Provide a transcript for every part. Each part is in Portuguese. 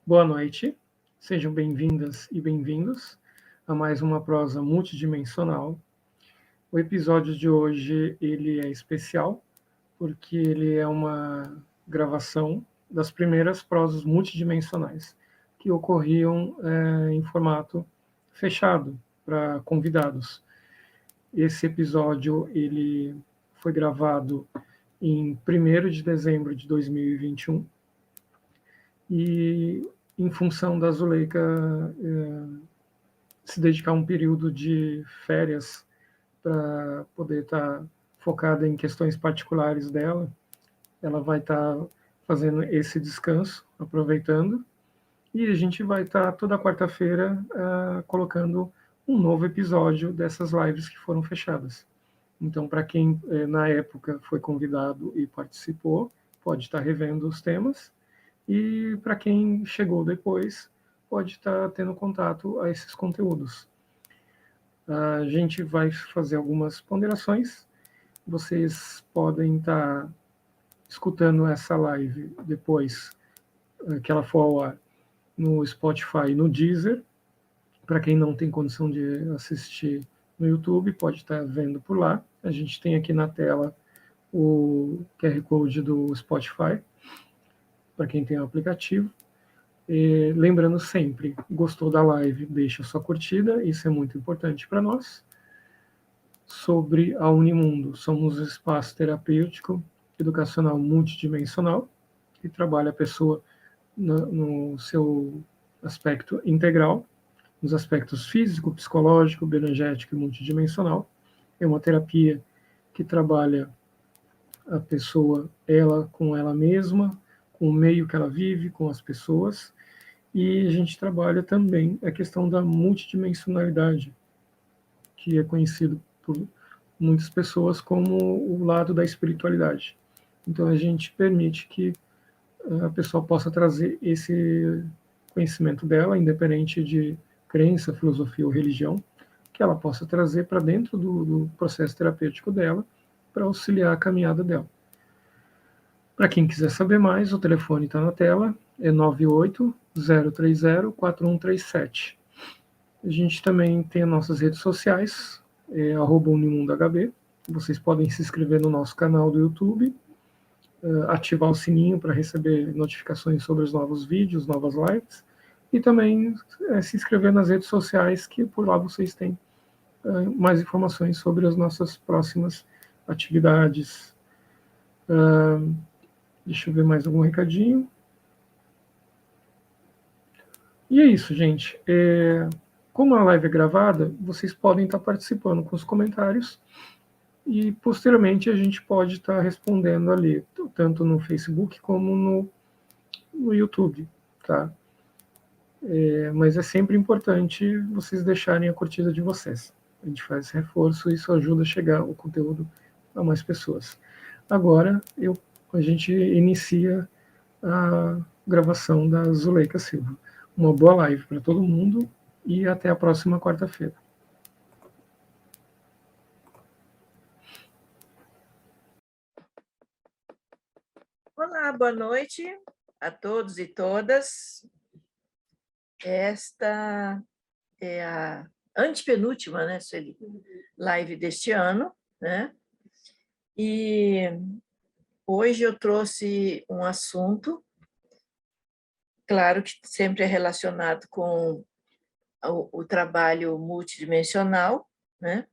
Boa noite, sejam bem-vindas e bem-vindos a mais uma prosa multidimensional. O episódio de hoje ele é especial porque ele é uma gravação das primeiras prosas multidimensionais que ocorriam em formato fechado para convidados. Esse episódio ele foi gravado em 1º de dezembro de 2021 e em função da Zuleika se dedicar a um período de férias para poder estar focada em questões particulares dela, ela vai estar fazendo esse descanso, aproveitando, e a gente vai estar toda quarta-feira colocando um novo episódio dessas lives que foram fechadas. Então, para quem na época foi convidado e participou, pode estar revendo os temas, e para quem chegou depois, pode estar tendo contato a esses conteúdos. A gente vai fazer algumas ponderações. Vocês podem estar escutando essa live depois que ela for ao ar no Spotify e no Deezer. Para quem não tem condição de assistir no YouTube, pode estar vendo por lá. A gente tem aqui na tela o QR Code do Spotify, para quem tem o aplicativo. E, lembrando sempre, gostou da live, deixa sua curtida, isso é muito importante para nós. Sobre a Unimundo, somos um espaço terapêutico, educacional multidimensional, que trabalha a pessoa no seu aspecto integral, nos aspectos físico, psicológico, bioenergético e multidimensional. É uma terapia que trabalha a pessoa, ela com ela mesma, com o meio que ela vive, com as pessoas, e a gente trabalha também a questão da multidimensionalidade, que é conhecido por muitas pessoas como o lado da espiritualidade. Então a gente permite que a pessoa possa trazer esse conhecimento dela, independente de crença, filosofia ou religião, que ela possa trazer para dentro do processo terapêutico dela, para auxiliar a caminhada dela. Para quem quiser saber mais, o telefone está na tela, é 98-030-4137. A gente também tem as nossas redes sociais, @unimundahb. Vocês podem se inscrever no nosso canal do YouTube, ativar o sininho para receber notificações sobre os novos vídeos, novas lives, e também se inscrever nas redes sociais, que por lá vocês têm mais informações sobre as nossas próximas atividades. Deixa eu ver mais algum recadinho. E é isso, gente. Como a live é gravada, vocês podem estar participando com os comentários e, posteriormente, a gente pode estar respondendo ali, tanto no Facebook como no YouTube, tá? Mas é sempre importante vocês deixarem a curtida de vocês. A gente faz esse reforço e isso ajuda a chegar o conteúdo a mais pessoas. Agora, a gente inicia a gravação da Zuleika Silva. Uma boa live para todo mundo e até a próxima quarta-feira. Olá, boa noite a todos e todas. Esta é a antepenúltima, né, Sueli, live deste ano, né? E hoje eu trouxe um assunto, claro que sempre é relacionado com o trabalho multidimensional, né?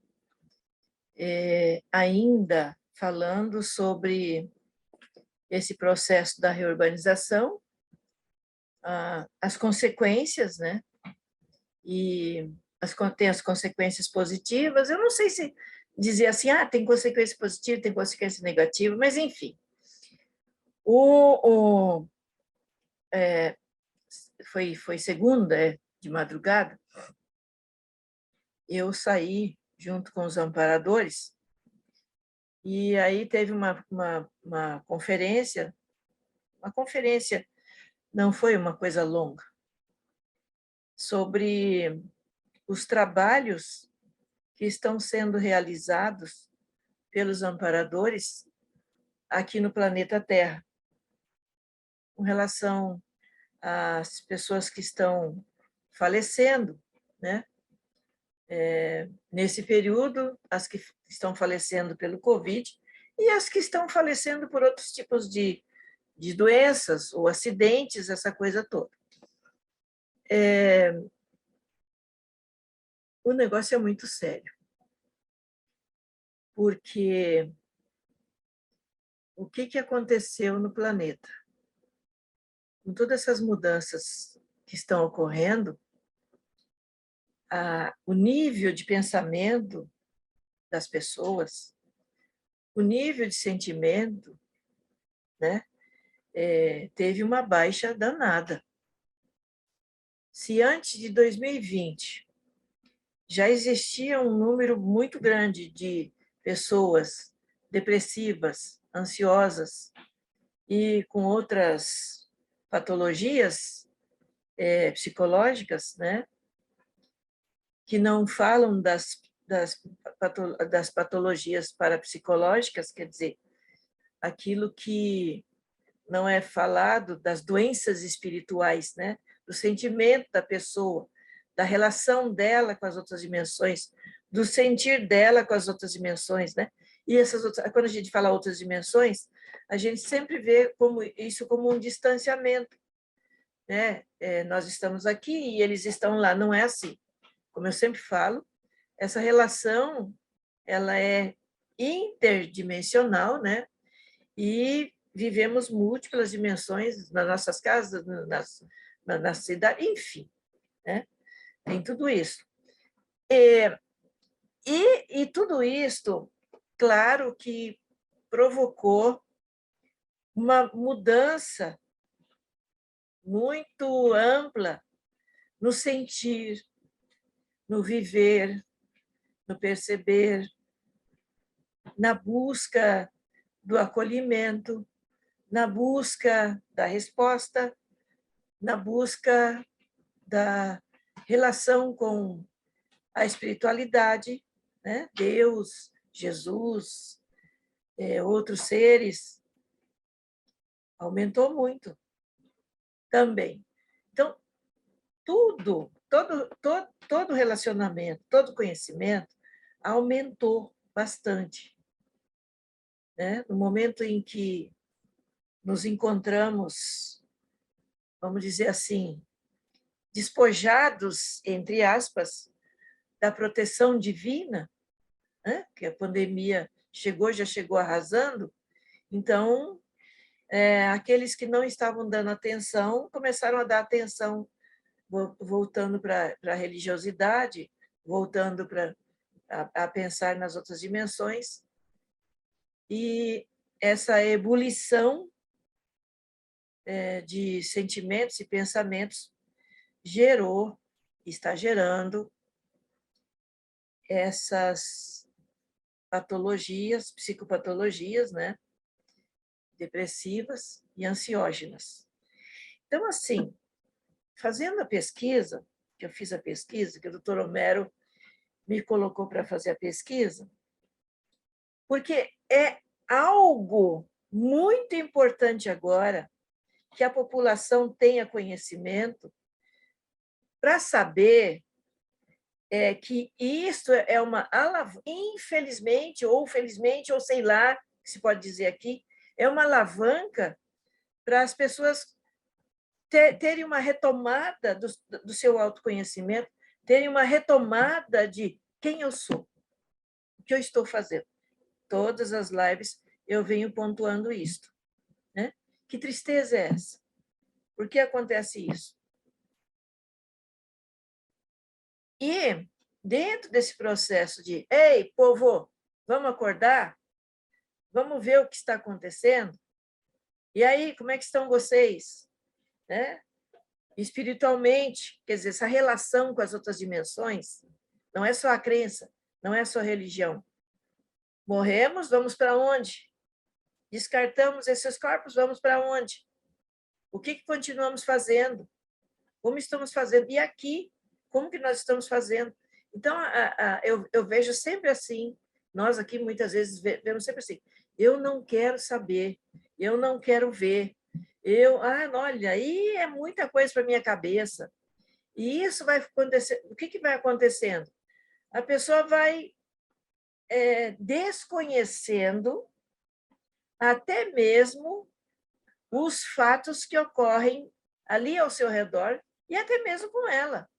Ainda falando sobre esse processo da reurbanização, as consequências, né? E tem as consequências positivas. Eu não sei se dizer assim, tem consequência positiva, tem consequência negativa, mas enfim. Foi segunda, de madrugada, eu saí junto com os amparadores, e aí teve uma conferência, não foi uma coisa longa, sobre os trabalhos que estão sendo realizados pelos amparadores aqui no planeta Terra, com relação às pessoas que estão falecendo, né? Nesse período, as que estão falecendo pelo Covid e as que estão falecendo por outros tipos de doenças ou acidentes, essa coisa toda. O negócio é muito sério, porque o que aconteceu no planeta? Com todas essas mudanças que estão ocorrendo, o nível de pensamento das pessoas, o nível de sentimento, né, teve uma baixa danada. Se antes de 2020 já existia um número muito grande de pessoas depressivas, ansiosas e com outras patologias psicológicas, né, que não falam das patologias parapsicológicas, quer dizer, aquilo que não é falado das doenças espirituais, né, do sentimento da pessoa, da relação dela com as outras dimensões, do sentir dela com as outras dimensões, né? E essas outras, quando a gente fala outras dimensões, a gente sempre vê isso como um distanciamento, né? Nós estamos aqui e eles estão lá, não é assim. Como eu sempre falo, essa relação ela é interdimensional, né? E vivemos múltiplas dimensões nas nossas casas, na cidade, enfim, né? Tem tudo isso. E tudo isso, claro que provocou uma mudança muito ampla no sentir, no viver, no perceber, na busca do acolhimento, na busca da resposta, na busca da relação com a espiritualidade, né? Deus, Jesus, outros seres, aumentou muito também. Então, todo relacionamento, todo conhecimento aumentou bastante, né? No momento em que nos encontramos, vamos dizer assim, despojados, entre aspas, da proteção divina, né? Que a pandemia já chegou arrasando, então, aqueles que não estavam dando atenção começaram a dar atenção, voltando para a religiosidade, voltando a pensar nas outras dimensões, e essa ebulição de sentimentos e pensamentos está gerando essas patologias, psicopatologias, né, depressivas e ansiógenas. Então, assim, fazendo a pesquisa, que eu fiz a pesquisa, que o doutor Homero me colocou para fazer a pesquisa, porque é algo muito importante agora que a população tenha conhecimento para saber que isso é uma alavanca, infelizmente, ou felizmente, ou sei lá, se pode dizer aqui, é uma alavanca para as pessoas terem uma retomada do seu autoconhecimento, terem uma retomada de quem eu sou, o que eu estou fazendo. Todas as lives eu venho pontuando isto, né? Que tristeza é essa? Por que acontece isso? E dentro desse processo de, ei, povo, Vamos acordar? Vamos ver o que está acontecendo? E aí, como é que estão vocês? Né? Espiritualmente, quer dizer, essa relação com as outras dimensões, não é só a crença, não é só a religião. Morremos, vamos para onde? Descartamos esses corpos, vamos para onde? O que continuamos fazendo? Como estamos fazendo? E aqui, como que nós estamos fazendo? Então, eu vejo sempre assim, nós aqui muitas vezes vemos sempre assim, eu não quero saber, eu não quero ver, olha, aí é muita coisa para minha cabeça. E isso vai acontecer, o que vai acontecendo? A pessoa vai desconhecendo até mesmo os fatos que ocorrem ali ao seu redor e até mesmo com ela.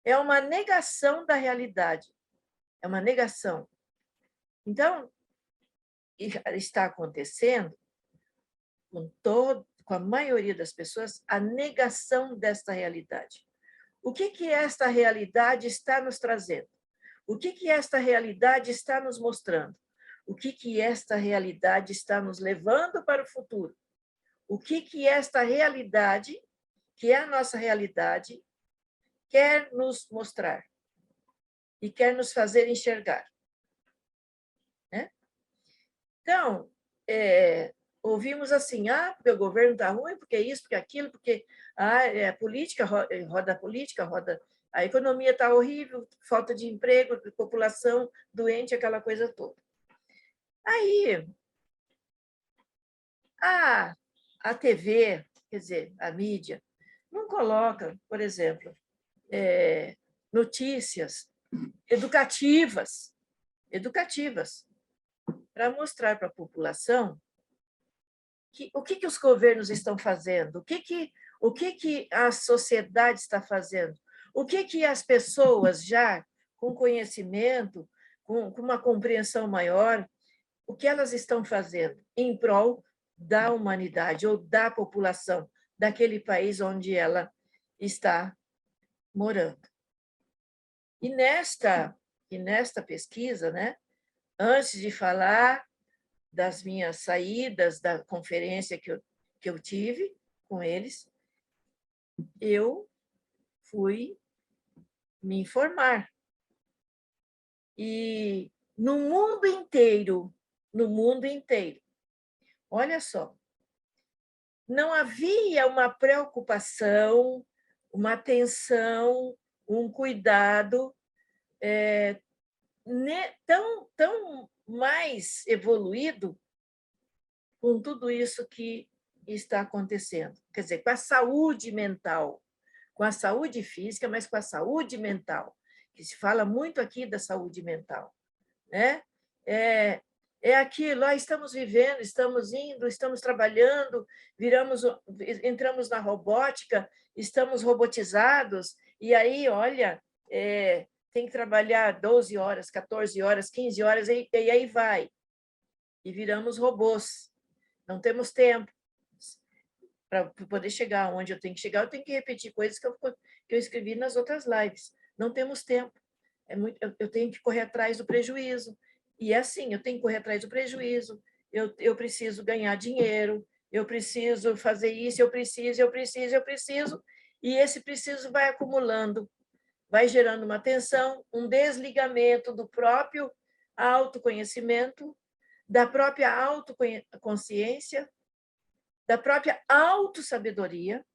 É uma negação da realidade. É uma negação. Então, está acontecendo com a maioria das pessoas a negação desta realidade. O que esta realidade está nos trazendo? O que esta realidade está nos mostrando? O que esta realidade está nos levando para o futuro? O que esta realidade, que é a nossa realidade, quer nos mostrar e quer nos fazer enxergar? Né? Então, ouvimos assim, porque o governo está ruim, porque isso, porque aquilo, porque a política, roda a política, roda a economia está horrível, falta de emprego, população doente, aquela coisa toda. Aí, a TV, quer dizer, a mídia, não coloca, por exemplo, notícias educativas, para mostrar para a população o que os governos estão fazendo, o que a sociedade está fazendo, o que as pessoas já com conhecimento, com uma compreensão maior, o que elas estão fazendo em prol da humanidade ou da população daquele país onde ela está morando. E nesta pesquisa, né, antes de falar das minhas saídas da conferência que eu tive com eles, eu fui me informar. E no mundo inteiro, olha só, não havia uma preocupação, uma atenção, um cuidado tão mais evoluído com tudo isso que está acontecendo. Quer dizer, com a saúde mental, com a saúde física, mas com a saúde mental, que se fala muito aqui da saúde mental. Né? É aquilo, estamos vivendo, estamos indo, estamos trabalhando, entramos na robótica, estamos robotizados, e aí, olha, tem que trabalhar 12 horas, 14 horas, 15 horas, e aí vai. E viramos robôs. Não temos tempo para poder chegar onde eu tenho que chegar. Eu tenho que repetir coisas que eu escrevi nas outras lives. Não temos tempo. Eu tenho que correr atrás do prejuízo. E é assim, eu tenho que correr atrás do prejuízo. Eu preciso ganhar dinheiro. Eu preciso fazer isso. Eu preciso. E esse preciso vai acumulando, vai gerando uma tensão, um desligamento do próprio autoconhecimento, da própria autoconsciência, da própria autossabedoria,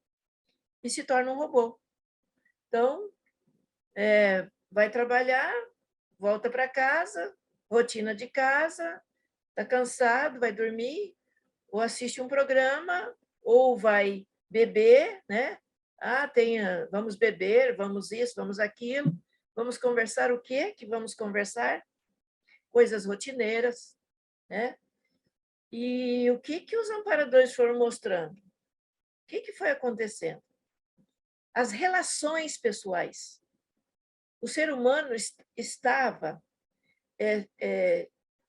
e se torna um robô. Então, vai trabalhar, volta para casa, rotina de casa, está cansado, vai dormir, ou assiste um programa, ou vai beber, né? Vamos beber, vamos isso, vamos aquilo, vamos conversar o quê que vamos conversar? Coisas rotineiras, né? E o que os amparadores foram mostrando? O que foi acontecendo? As relações pessoais. O ser humano estava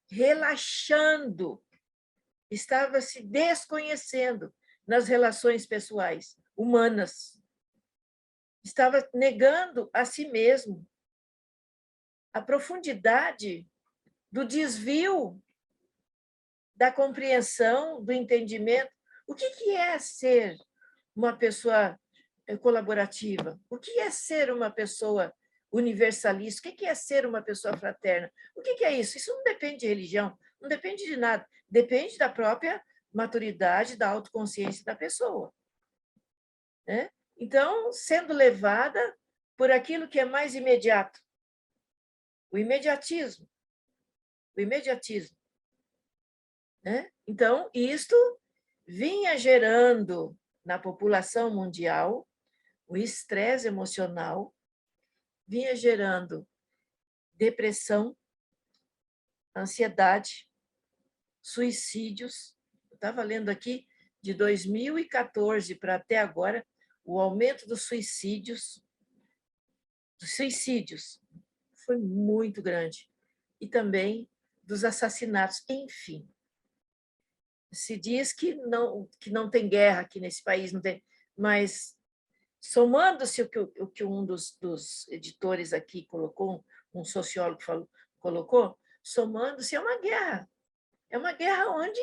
relaxando, estava se desconhecendo nas relações pessoais humanas. Estava negando a si mesmo a profundidade do desvio da compreensão, do entendimento. O que é ser uma pessoa colaborativa? O que é ser uma pessoa universalista? O que é ser uma pessoa fraterna? O que é isso? Isso não depende de religião, não depende de nada, depende da própria maturidade, da autoconsciência da pessoa, né? Então, sendo levada por aquilo que é mais imediato, o imediatismo, né? Então, isto vinha gerando na população mundial o estresse emocional, vinha gerando depressão, ansiedade, suicídios. Eu estava lendo aqui, de 2014 para até agora, o aumento dos suicídios foi muito grande. E também dos assassinatos, enfim. Se diz que não tem guerra aqui nesse país, não tem, mas somando-se o que um dos editores aqui colocou, um sociólogo colocou, somando-se é uma guerra. É uma guerra onde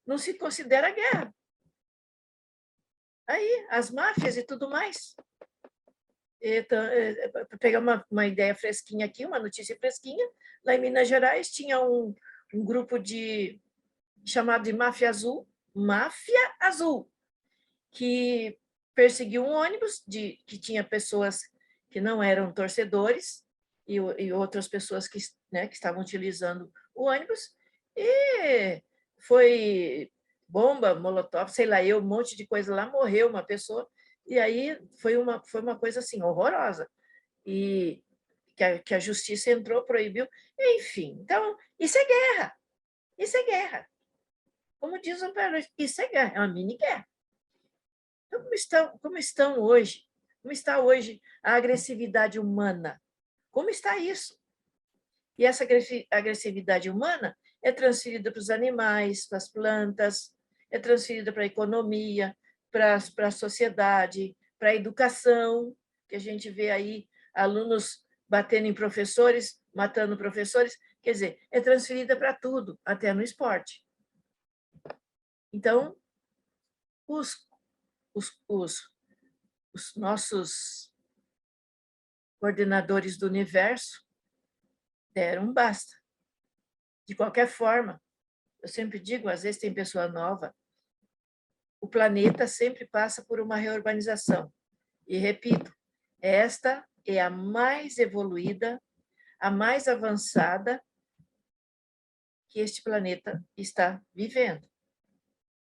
não se considera guerra. Aí, as máfias e tudo mais. Então, para pegar uma ideia fresquinha aqui, uma notícia fresquinha, lá em Minas Gerais tinha um grupo chamado de Máfia Azul, que perseguiu um ônibus que tinha pessoas que não eram torcedores e outras pessoas que estavam utilizando o ônibus, e foi bomba, molotov, sei lá, um monte de coisa lá, morreu uma pessoa, e aí foi uma coisa assim, horrorosa, e que a justiça entrou, proibiu, enfim. Então, isso é guerra, isso é guerra. Como diz o Pedro, isso é guerra, é uma mini-guerra. Então, como está hoje a agressividade humana? Como está isso? E essa agressividade humana é transferida para os animais, para as plantas, é transferida para a economia, para a sociedade, para a educação, que a gente vê aí alunos batendo em professores, matando professores, quer dizer, é transferida para tudo, até no esporte. Então, os nossos coordenadores do universo deram um basta. De qualquer forma, eu sempre digo, às vezes tem pessoa nova, o planeta sempre passa por uma reorganização. E repito, esta é a mais evoluída, a mais avançada que este planeta está vivendo.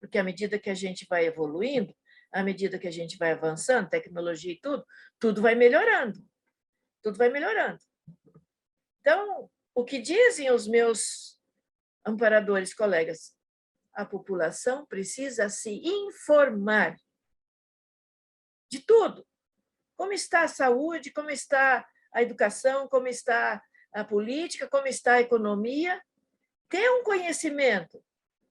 Porque à medida que a gente vai evoluindo, à medida que a gente vai avançando, tecnologia e tudo vai melhorando. Tudo vai melhorando. Então, o que dizem os meus amparadores, colegas? A população precisa se informar de tudo. Como está a saúde, como está a educação, como está a política, como está a economia. Ter um conhecimento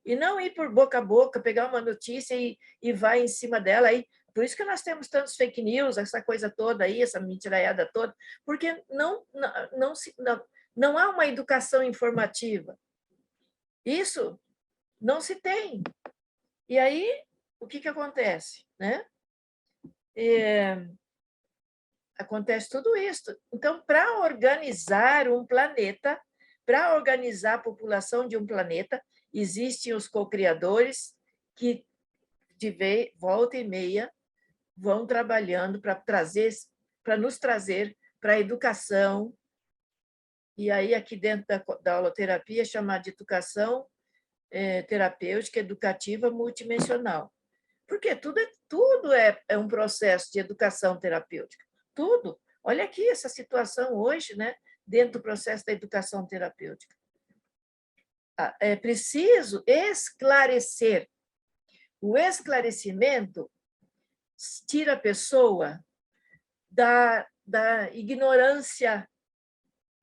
e não ir por boca a boca, pegar uma notícia e vai em cima dela. Aí, por isso que nós temos tantos fake news, essa coisa toda aí, essa mentiraiada toda, porque não há uma educação informativa. Isso não se tem. E aí, o que acontece? Né? Acontece tudo isso. Então, para organizar um planeta, para organizar a população de um planeta, existem os co-criadores que, de volta e meia, vão trabalhando para nos trazer para a educação. E aí, aqui dentro da holoterapia, é chamada de educação terapêutica, educativa, multidimensional. Porque tudo é um processo de educação terapêutica. Tudo. Olha aqui essa situação hoje, né, dentro do processo da educação terapêutica. É preciso esclarecer. O esclarecimento tira a pessoa da ignorância,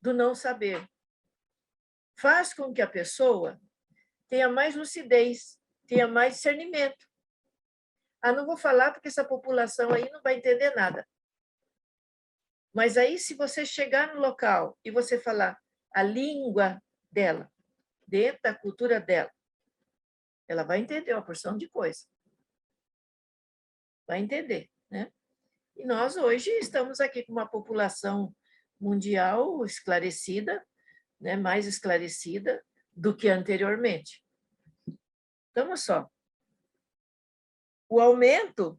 do não saber. Faz com que a pessoa tenha mais lucidez, tenha mais discernimento. Não vou falar porque essa população aí não vai entender nada. Mas aí, se você chegar no local e você falar, a língua dela, dentro da cultura dela. Ela vai entender uma porção de coisa. Vai entender, né? E nós hoje estamos aqui com uma população mundial esclarecida, né? Mais esclarecida do que anteriormente. Então, só. O aumento,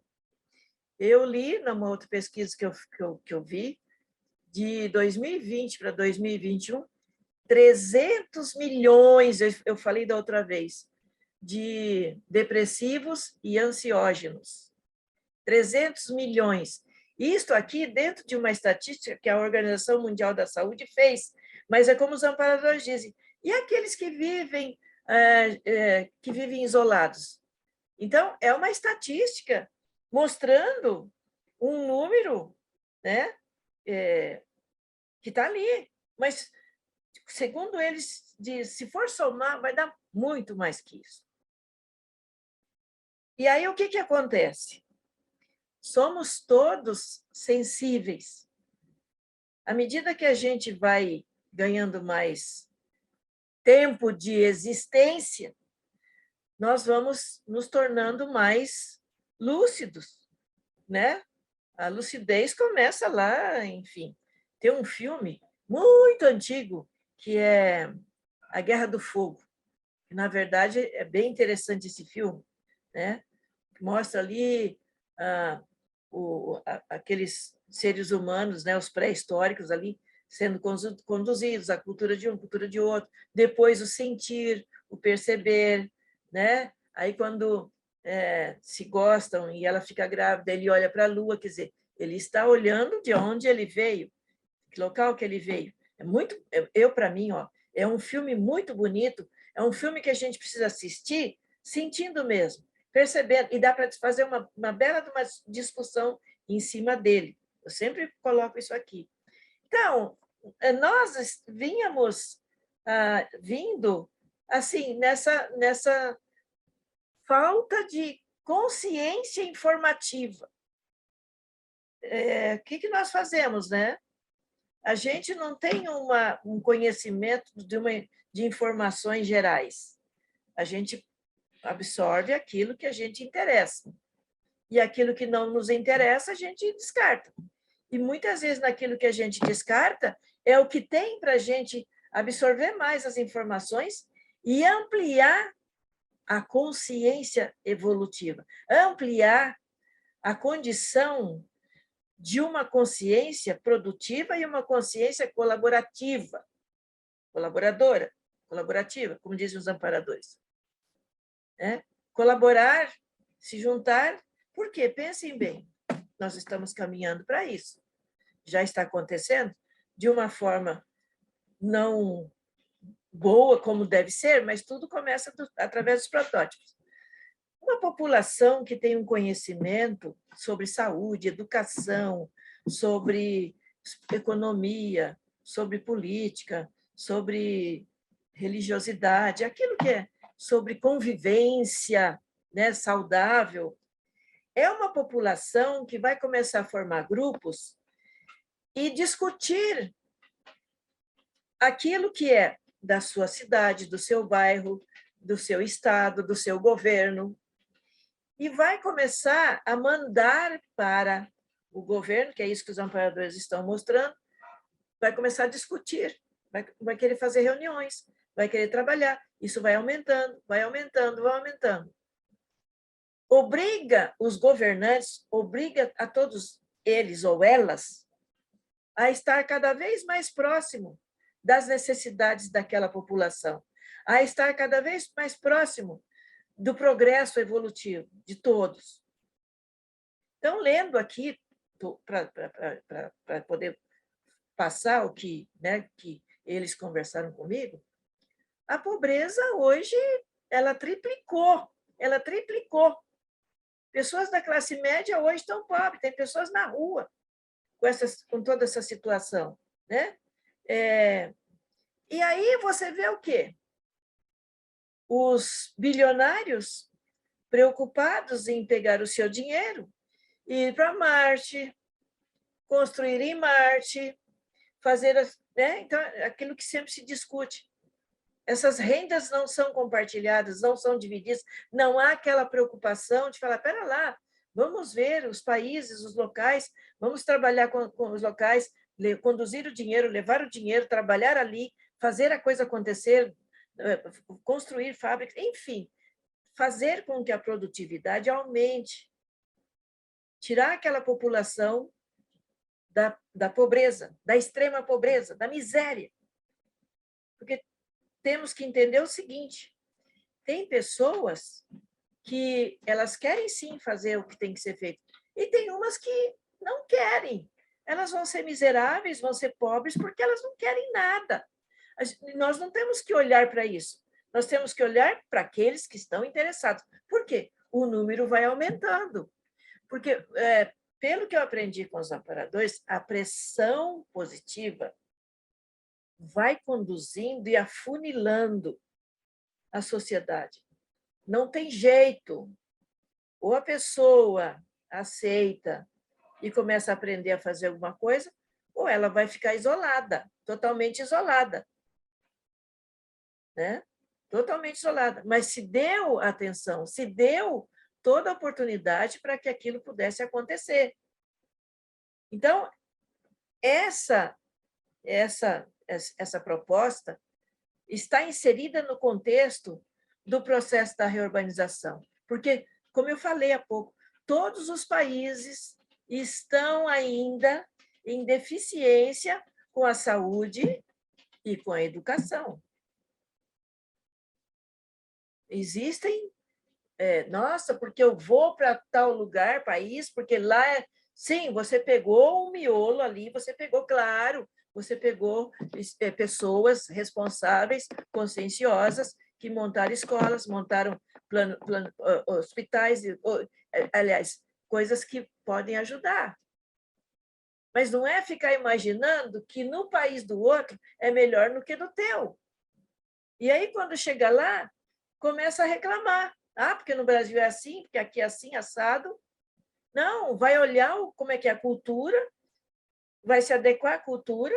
eu li numa outra pesquisa que eu vi, de 2020 para 2021, 300 milhões, eu falei da outra vez, de depressivos e ansiógenos. 300 milhões. Isto aqui dentro de uma estatística que a Organização Mundial da Saúde fez, mas é como os amparadores dizem, e aqueles que vivem isolados? Então, é uma estatística mostrando um número, né, que está ali, mas, segundo eles, se for somar, vai dar muito mais que isso. E aí, o que acontece? Somos todos sensíveis. À medida que a gente vai ganhando mais tempo de existência, nós vamos nos tornando mais lúcidos, né? A lucidez começa lá, enfim. Tem um filme muito antigo que é A Guerra do Fogo. Na verdade, é bem interessante esse filme, né? Mostra ali aqueles seres humanos, né, os pré-históricos ali, sendo conduzidos, a cultura de um, a cultura de outro, depois o sentir, o perceber, né? Aí, quando se gostam e ela fica grávida, ele olha para a lua, quer dizer, ele está olhando de onde ele veio, que local que ele veio. É muito, para mim, ó, é um filme muito bonito, é um filme que a gente precisa assistir sentindo mesmo, percebendo, e dá para fazer uma bela discussão em cima dele. Eu sempre coloco isso aqui. Então, nós vínhamos vindo assim nessa falta de consciência informativa. O que nós fazemos, né? A gente não tem um conhecimento de informações gerais. A gente absorve aquilo que a gente interessa. E aquilo que não nos interessa, a gente descarta. E muitas vezes, naquilo que a gente descarta, é o que tem para a gente absorver mais as informações e ampliar a consciência evolutiva, ampliar a condição de uma consciência produtiva e uma consciência colaborativa, colaboradora, colaborativa, como dizem os amparadores. Colaborar, se juntar, por quê? Pensem bem, nós estamos caminhando para isso. Já está acontecendo de uma forma não boa como deve ser, mas tudo começa através dos protótipos. Uma população que tem um conhecimento sobre saúde, educação, sobre economia, sobre política, sobre religiosidade, aquilo que é sobre convivência, né, saudável, é uma população que vai começar a formar grupos e discutir aquilo que é da sua cidade, do seu bairro, do seu estado, do seu governo, e vai começar a mandar para o governo, que é isso que os amparadores estão mostrando, vai começar a discutir, vai querer fazer reuniões, vai querer trabalhar, isso vai aumentando, vai aumentando, vai aumentando. Obriga os governantes, obriga a todos eles ou elas a estar cada vez mais próximo das necessidades daquela população, a estar cada vez mais próximo do progresso evolutivo de todos. Então, lendo aqui, para poder passar o que, né, que eles conversaram comigo, a pobreza hoje, ela triplicou. Pessoas da classe média hoje estão pobres, tem pessoas na rua com toda essa situação, né? E aí você vê o quê? Os bilionários preocupados em pegar o seu dinheiro, ir para Marte, construir em Marte, fazer né? Então, aquilo que sempre se discute. Essas rendas não são compartilhadas, não são divididas, não há aquela preocupação de falar, espera lá, vamos ver os países, os locais, vamos trabalhar com os locais, conduzir o dinheiro, levar o dinheiro, trabalhar ali, fazer a coisa acontecer, construir fábricas, enfim, fazer com que a produtividade aumente, tirar aquela população da pobreza, da extrema pobreza, da miséria. Porque temos que entender o seguinte, tem pessoas que elas querem sim fazer o que tem que ser feito, e tem umas que não querem. Elas vão ser miseráveis, vão ser pobres, porque elas não querem nada. Nós não temos que olhar para isso. Nós temos que olhar para aqueles que estão interessados. Por quê? O número vai aumentando. Porque, pelo que eu aprendi com os amparadores, a pressão positiva vai conduzindo e afunilando a sociedade. Não tem jeito. Ou a pessoa aceita e começa a aprender a fazer alguma coisa, ou ela vai ficar isolada, totalmente isolada. Né? Totalmente isolada. Mas se deu atenção, se deu toda a oportunidade para que aquilo pudesse acontecer. Então, essa proposta está inserida no contexto do processo da reurbanização. Porque, como eu falei há pouco, todos os países estão ainda em deficiência com a saúde e com a educação. Existem, nossa, porque eu vou para tal lugar, país, porque lá sim, você pegou um miolo ali, você pegou, claro, você pegou pessoas responsáveis, conscienciosas, que montaram escolas, montaram hospitais, aliás, coisas que podem ajudar. Mas não é ficar imaginando que no país do outro é melhor do que no teu. E aí, quando chega lá, começa a reclamar. Ah, porque no Brasil é assim, porque aqui é assim, assado. Não, vai olhar como é que é a cultura, vai se adequar à cultura,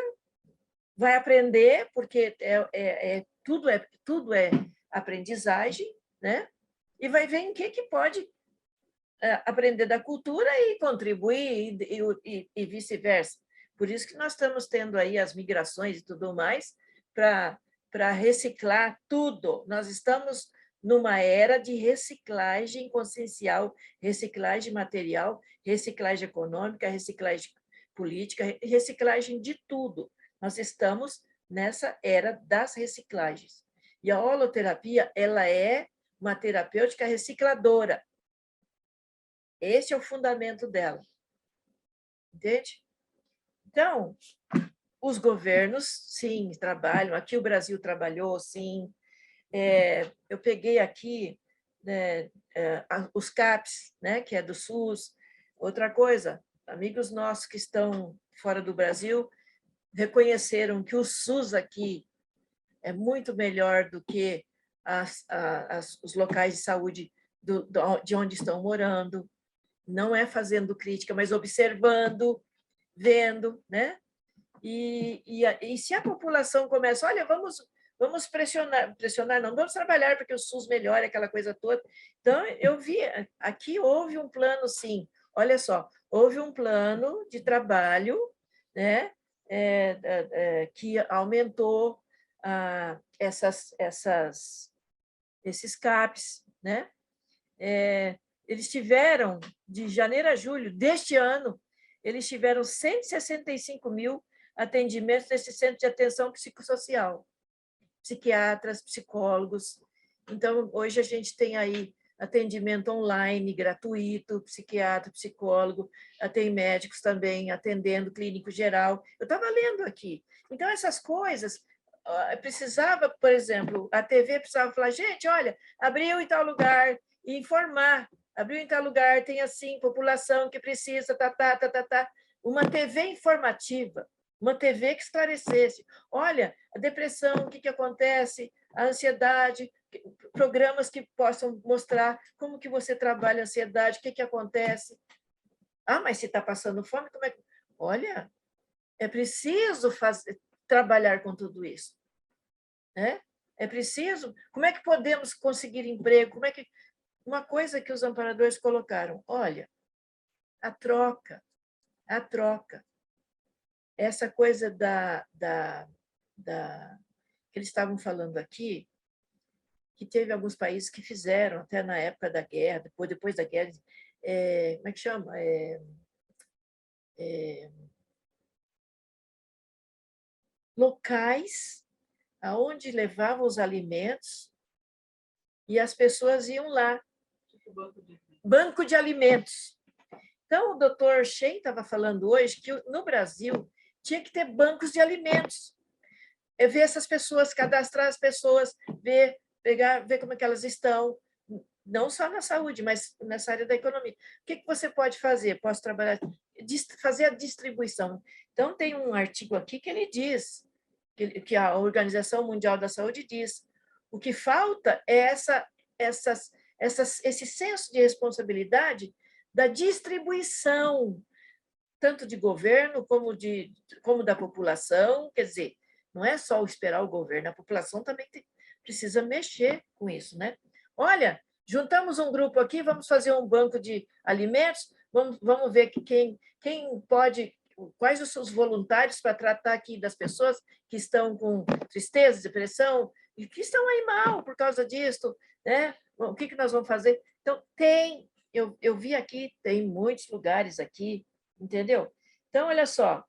vai aprender, porque tudo é aprendizagem, né? E vai ver em que pode aprender da cultura e contribuir, e vice-versa. Por isso que nós estamos tendo aí as migrações e tudo mais, para reciclar tudo. Nós estamos numa era de reciclagem consciencial, reciclagem material, reciclagem econômica, reciclagem política, reciclagem de tudo. Nós estamos nessa era das reciclagens. E a holoterapia, ela é uma terapêutica recicladora. Esse é o fundamento dela. Entende? Então, os governos, sim, trabalham. Aqui o Brasil trabalhou, sim. Eu peguei aqui, né, os CAPs, né, que é do SUS. Outra coisa, amigos nossos que estão fora do Brasil reconheceram que o SUS aqui é muito melhor do que os locais de saúde de onde estão morando. Não é fazendo crítica, mas observando, vendo, né? E se a população começa, olha, vamos pressionar, não vamos trabalhar porque o SUS melhora, aquela coisa toda. Então, eu vi, aqui houve um plano, sim, olha só, houve um plano de trabalho, né, que aumentou esses CAPs, né? Eles tiveram, de janeiro a julho deste ano, eles tiveram 165 mil atendimentos nesse centro de atenção psicossocial, psiquiatras, psicólogos. Então, hoje a gente tem aí atendimento online, gratuito, psiquiatra, psicólogo, tem médicos também atendendo, clínico geral. Eu estava lendo aqui. Então, essas coisas, precisava, por exemplo, a TV precisava falar, gente, olha, abriu em tal lugar, e informar, abriu em tal lugar, tem assim, população que precisa, uma TV informativa, uma TV que esclarecesse. Olha, a depressão, o que acontece, a ansiedade, programas que possam mostrar como que você trabalha a ansiedade, o que acontece. Ah, mas se está passando fome, como é que... Olha, é preciso fazer, trabalhar com tudo isso? Né? É preciso... Como é que podemos conseguir emprego? Como é que... Uma coisa que os amparadores colocaram, olha, a troca, essa coisa que eles estavam falando aqui, que teve alguns países que fizeram, até na época da guerra, depois da guerra, como é que chama? Locais aonde levavam os alimentos e as pessoas iam lá. Banco de alimentos. Então, o doutor Shen estava falando hoje que no Brasil tinha que ter bancos de alimentos. É ver essas pessoas, cadastrar as pessoas, ver como é que elas estão, não só na saúde, mas nessa área da economia. O que você pode fazer? Posso trabalhar, fazer a distribuição. Então, tem um artigo aqui que ele diz, que a Organização Mundial da Saúde diz, o que falta é esse senso de responsabilidade da distribuição, tanto de governo como da população, quer dizer, não é só esperar o governo, a população também precisa mexer com isso, né? Olha, juntamos um grupo aqui, vamos fazer um banco de alimentos, vamos ver quem pode, quais os seus voluntários para tratar aqui das pessoas que estão com tristeza, depressão, e que estão aí mal por causa disso, né? O que nós vamos fazer? Então, eu vi aqui, tem muitos lugares aqui, entendeu? Então, olha só,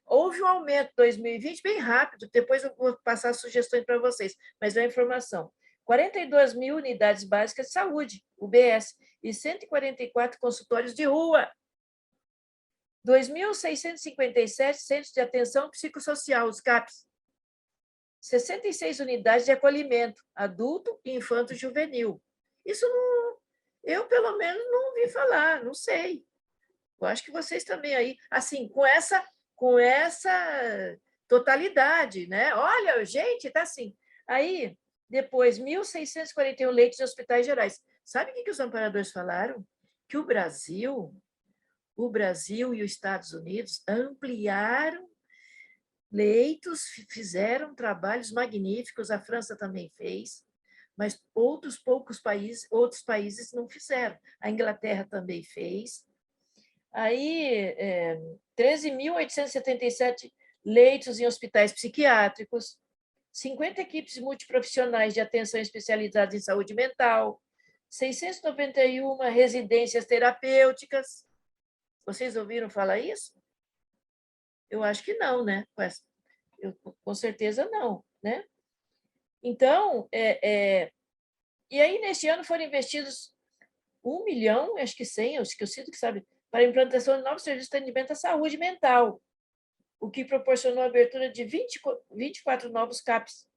houve um aumento em 2020 bem rápido, depois eu vou passar sugestões para vocês, mas é informação. 42 mil unidades básicas de saúde, UBS, e 144 consultórios de rua. 2.657 centros de atenção psicossocial, os CAPs. 66 unidades de acolhimento, adulto, infanto e juvenil. Isso não, eu, pelo menos, não ouvi falar, não sei. Eu acho que vocês também aí, assim, com essa totalidade, né? Olha, gente, tá assim. Aí, depois, 1.641 leitos em hospitais gerais. Sabe o que os amparadores falaram? Que o Brasil e os Estados Unidos ampliaram leitos, fizeram trabalhos magníficos, a França também fez, mas outros países não fizeram. A Inglaterra também fez. Aí, 13.877 leitos em hospitais psiquiátricos, 50 equipes multiprofissionais de atenção especializadas em saúde mental, 691 residências terapêuticas. Vocês ouviram falar isso? Eu acho que não, né? Com certeza não, né? Então, e aí, neste ano, foram investidos 1 milhão, acho que 100, acho que eu sinto que sabe, para a implantação de novos serviços de atendimento à saúde mental, o que proporcionou a abertura de 24 novos CAPs.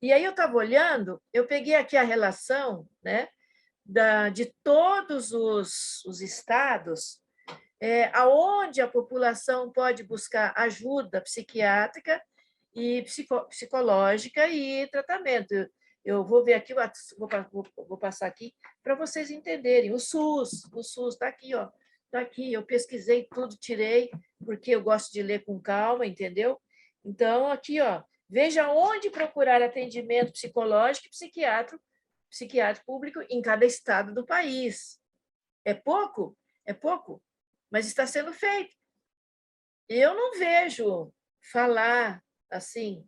E aí eu estava olhando, eu peguei aqui a relação, né, de todos os estados, aonde a população pode buscar ajuda psiquiátrica e psicológica e tratamento. Eu vou ver aqui, vou passar aqui para vocês entenderem. O SUS está aqui, ó. Está aqui, eu pesquisei tudo, tirei, porque eu gosto de ler com calma, entendeu? Então, aqui, ó, veja onde procurar atendimento psicológico e psiquiátrico público em cada estado do país. É pouco? É pouco, mas está sendo feito. Eu não vejo falar assim,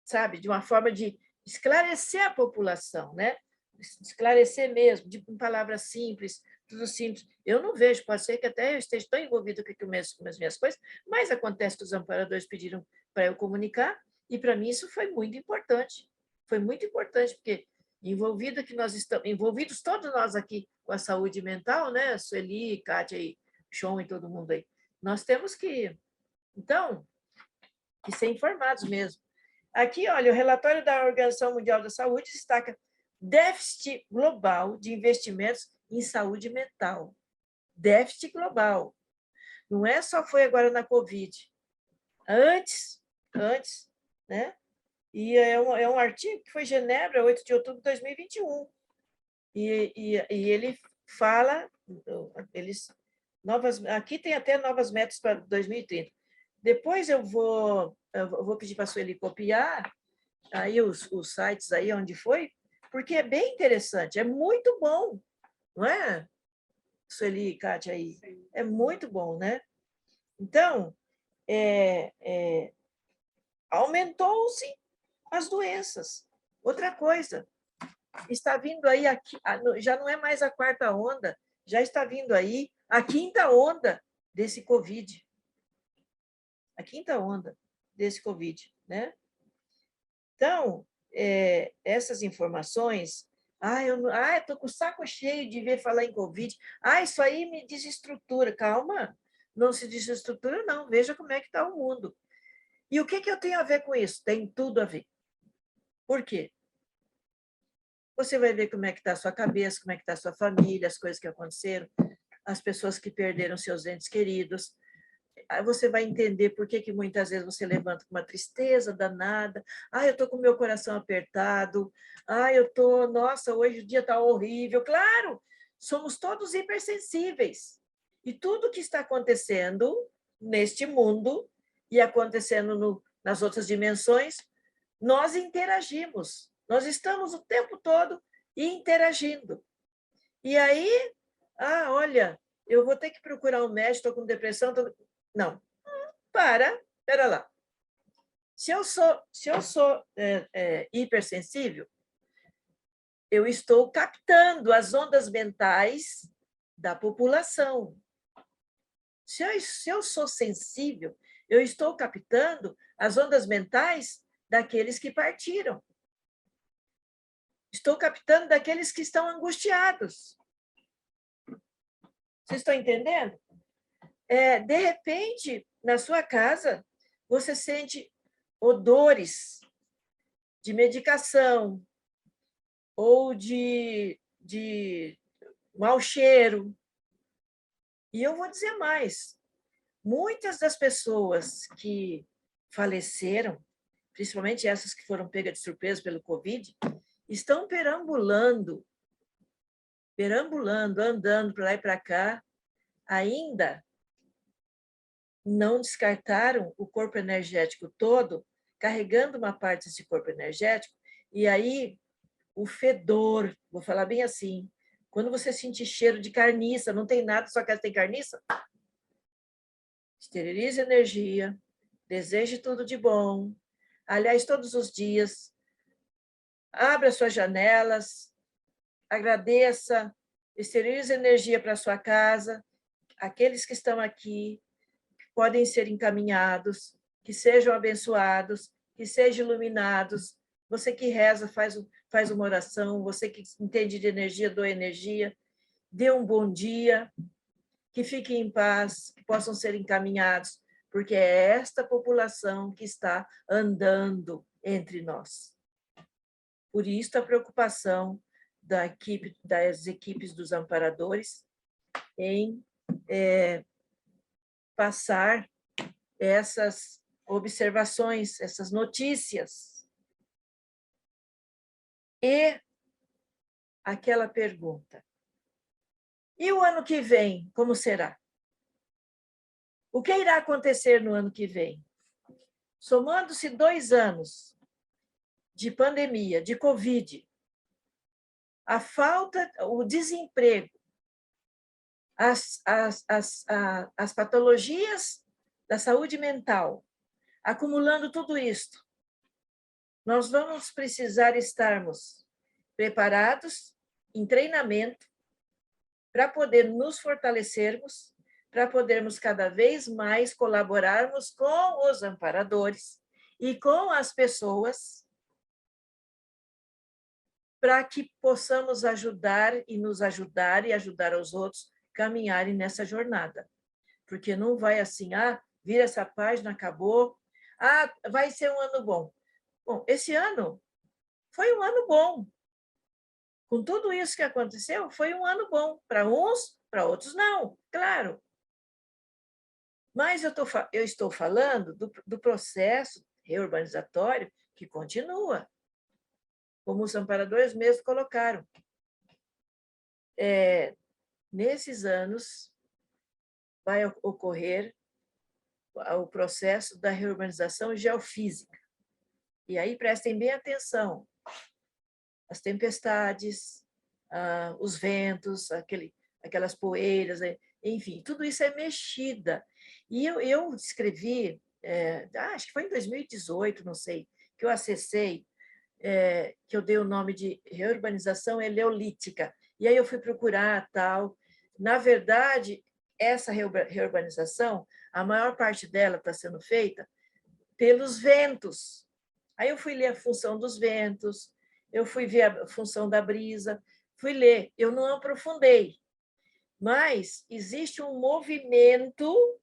sabe, de uma forma de esclarecer a população, né? Esclarecer mesmo, com palavras simples, tudo simples. Eu não vejo, pode ser que até eu esteja tão envolvido com as minhas coisas, mas acontece que os amparadores pediram para eu comunicar, e para mim isso foi muito importante. Foi muito importante, porque envolvidos todos nós aqui com a saúde mental, né? Sueli, Kátia, e Sean e todo mundo aí. Nós temos que, então, que ser informados mesmo. Aqui, olha, o relatório da Organização Mundial da Saúde destaca déficit global de investimentos em saúde mental. Déficit global. Não é só foi agora na Covid. Antes, né? E é um artigo que foi em Genebra, 8 de outubro de 2021. E ele fala, aqui tem até novas metas para 2030. Depois eu vou pedir para a Sueli copiar aí os sites aí onde foi, porque é bem interessante, é muito bom, não é, Sueli e Kátia aí? É muito bom, né? Então, aumentou-se as doenças. Outra coisa, está vindo aí, já não é mais a quarta onda, já está vindo aí a quinta onda desse Covid. A quinta onda desse Covid, né? Então, essas informações, eu estou com o saco cheio de ver falar em Covid, isso aí me desestrutura. Calma, não se desestrutura, não. Veja como é que está o mundo. E o que eu tenho a ver com isso? Tem tudo a ver. Por quê? Você vai ver como é que está a sua cabeça, como é que está a sua família, as coisas que aconteceram, as pessoas que perderam seus entes queridos. Aí você vai entender por que muitas vezes você levanta com uma tristeza danada. Eu estou com o meu coração apertado. Nossa, hoje o dia está horrível. Claro, somos todos hipersensíveis. E tudo que está acontecendo neste mundo e acontecendo nas outras dimensões, nós interagimos. Nós estamos o tempo todo interagindo. E aí, olha, eu vou ter que procurar um médico, estou com depressão. Não, espera lá. Se eu sou hipersensível, eu estou captando as ondas mentais da população. Se eu sou sensível, eu estou captando as ondas mentais daqueles que partiram. Estou captando daqueles que estão angustiados. Vocês estão entendendo? De repente, na sua casa, você sente odores de medicação ou de mau cheiro. E eu vou dizer mais, muitas das pessoas que faleceram, principalmente essas que foram pegas de surpresa pelo Covid, estão perambulando, andando para lá e para cá, ainda não descartaram o corpo energético todo, carregando uma parte desse corpo energético, e aí o fedor, vou falar bem assim, quando você sentir cheiro de carniça, não tem nada, sua casa tem carniça, esterilize energia, deseje tudo de bom, aliás, todos os dias, abra suas janelas, agradeça, esterilize energia para sua casa, aqueles que estão aqui podem ser encaminhados, que sejam abençoados, que sejam iluminados. Você que reza, faz uma oração, você que entende de energia, doa energia, dê um bom dia, que fiquem em paz, que possam ser encaminhados, porque é esta população que está andando entre nós. Por isso, a preocupação das equipes dos amparadores em passar essas observações, essas notícias. E aquela pergunta: e o ano que vem, como será? O que irá acontecer no ano que vem? Somando-se 2 anos de pandemia, de Covid, a falta, o desemprego, as patologias da saúde mental, acumulando tudo isto, nós vamos precisar estarmos preparados, em treinamento, para poder nos fortalecermos, para podermos cada vez mais colaborarmos com os amparadores e com as pessoas, para que possamos ajudar e nos ajudar e ajudar aos outros a caminharem nessa jornada. Porque não vai assim, vira essa página, acabou, vai ser um ano bom. Bom, esse ano foi um ano bom. Com tudo isso que aconteceu, foi um ano bom. Para uns, para outros não, claro. Mas eu estou falando do processo reurbanizatório que continua, como os amparadores mesmo colocaram. Nesses anos, vai ocorrer o processo da reurbanização geofísica. E aí prestem bem atenção, as tempestades, os ventos, aquelas poeiras, enfim, tudo isso é mexida. E eu escrevi, acho que foi em 2018, não sei, que eu acessei, que eu dei o nome de reurbanização eleolítica. E aí eu fui procurar tal. Na verdade, essa reurbanização, a maior parte dela está sendo feita pelos ventos. Aí eu fui ler a função dos ventos, eu fui ver a função da brisa, fui ler. Eu não aprofundei, mas existe um movimento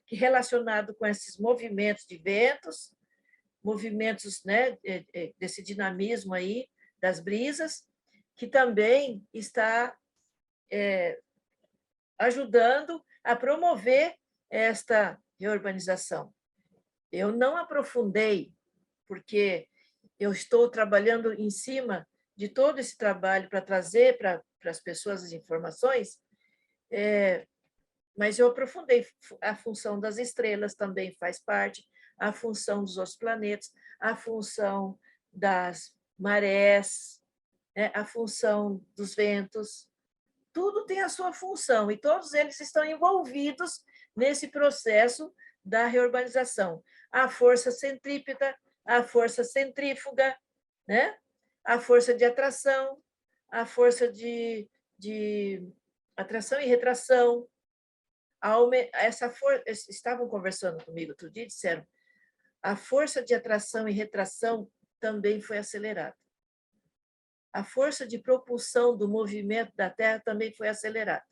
relacionado com esses movimentos de ventos, movimentos, né, desse dinamismo aí das brisas, que também está ajudando a promover esta reurbanização. Eu não aprofundei, porque eu estou trabalhando em cima de todo esse trabalho para trazer para as pessoas as informações, mas eu aprofundei. A função das estrelas também faz parte, a função dos outros planetas, a função das marés, a função dos ventos. Tudo tem a sua função e todos eles estão envolvidos nesse processo da reurbanização. A força centrípeta, a força centrífuga, né? A força de atração, a força de atração e retração. Estavam conversando comigo outro dia e disseram a força de atração e retração também foi acelerada. A força de propulsão do movimento da Terra também foi acelerada.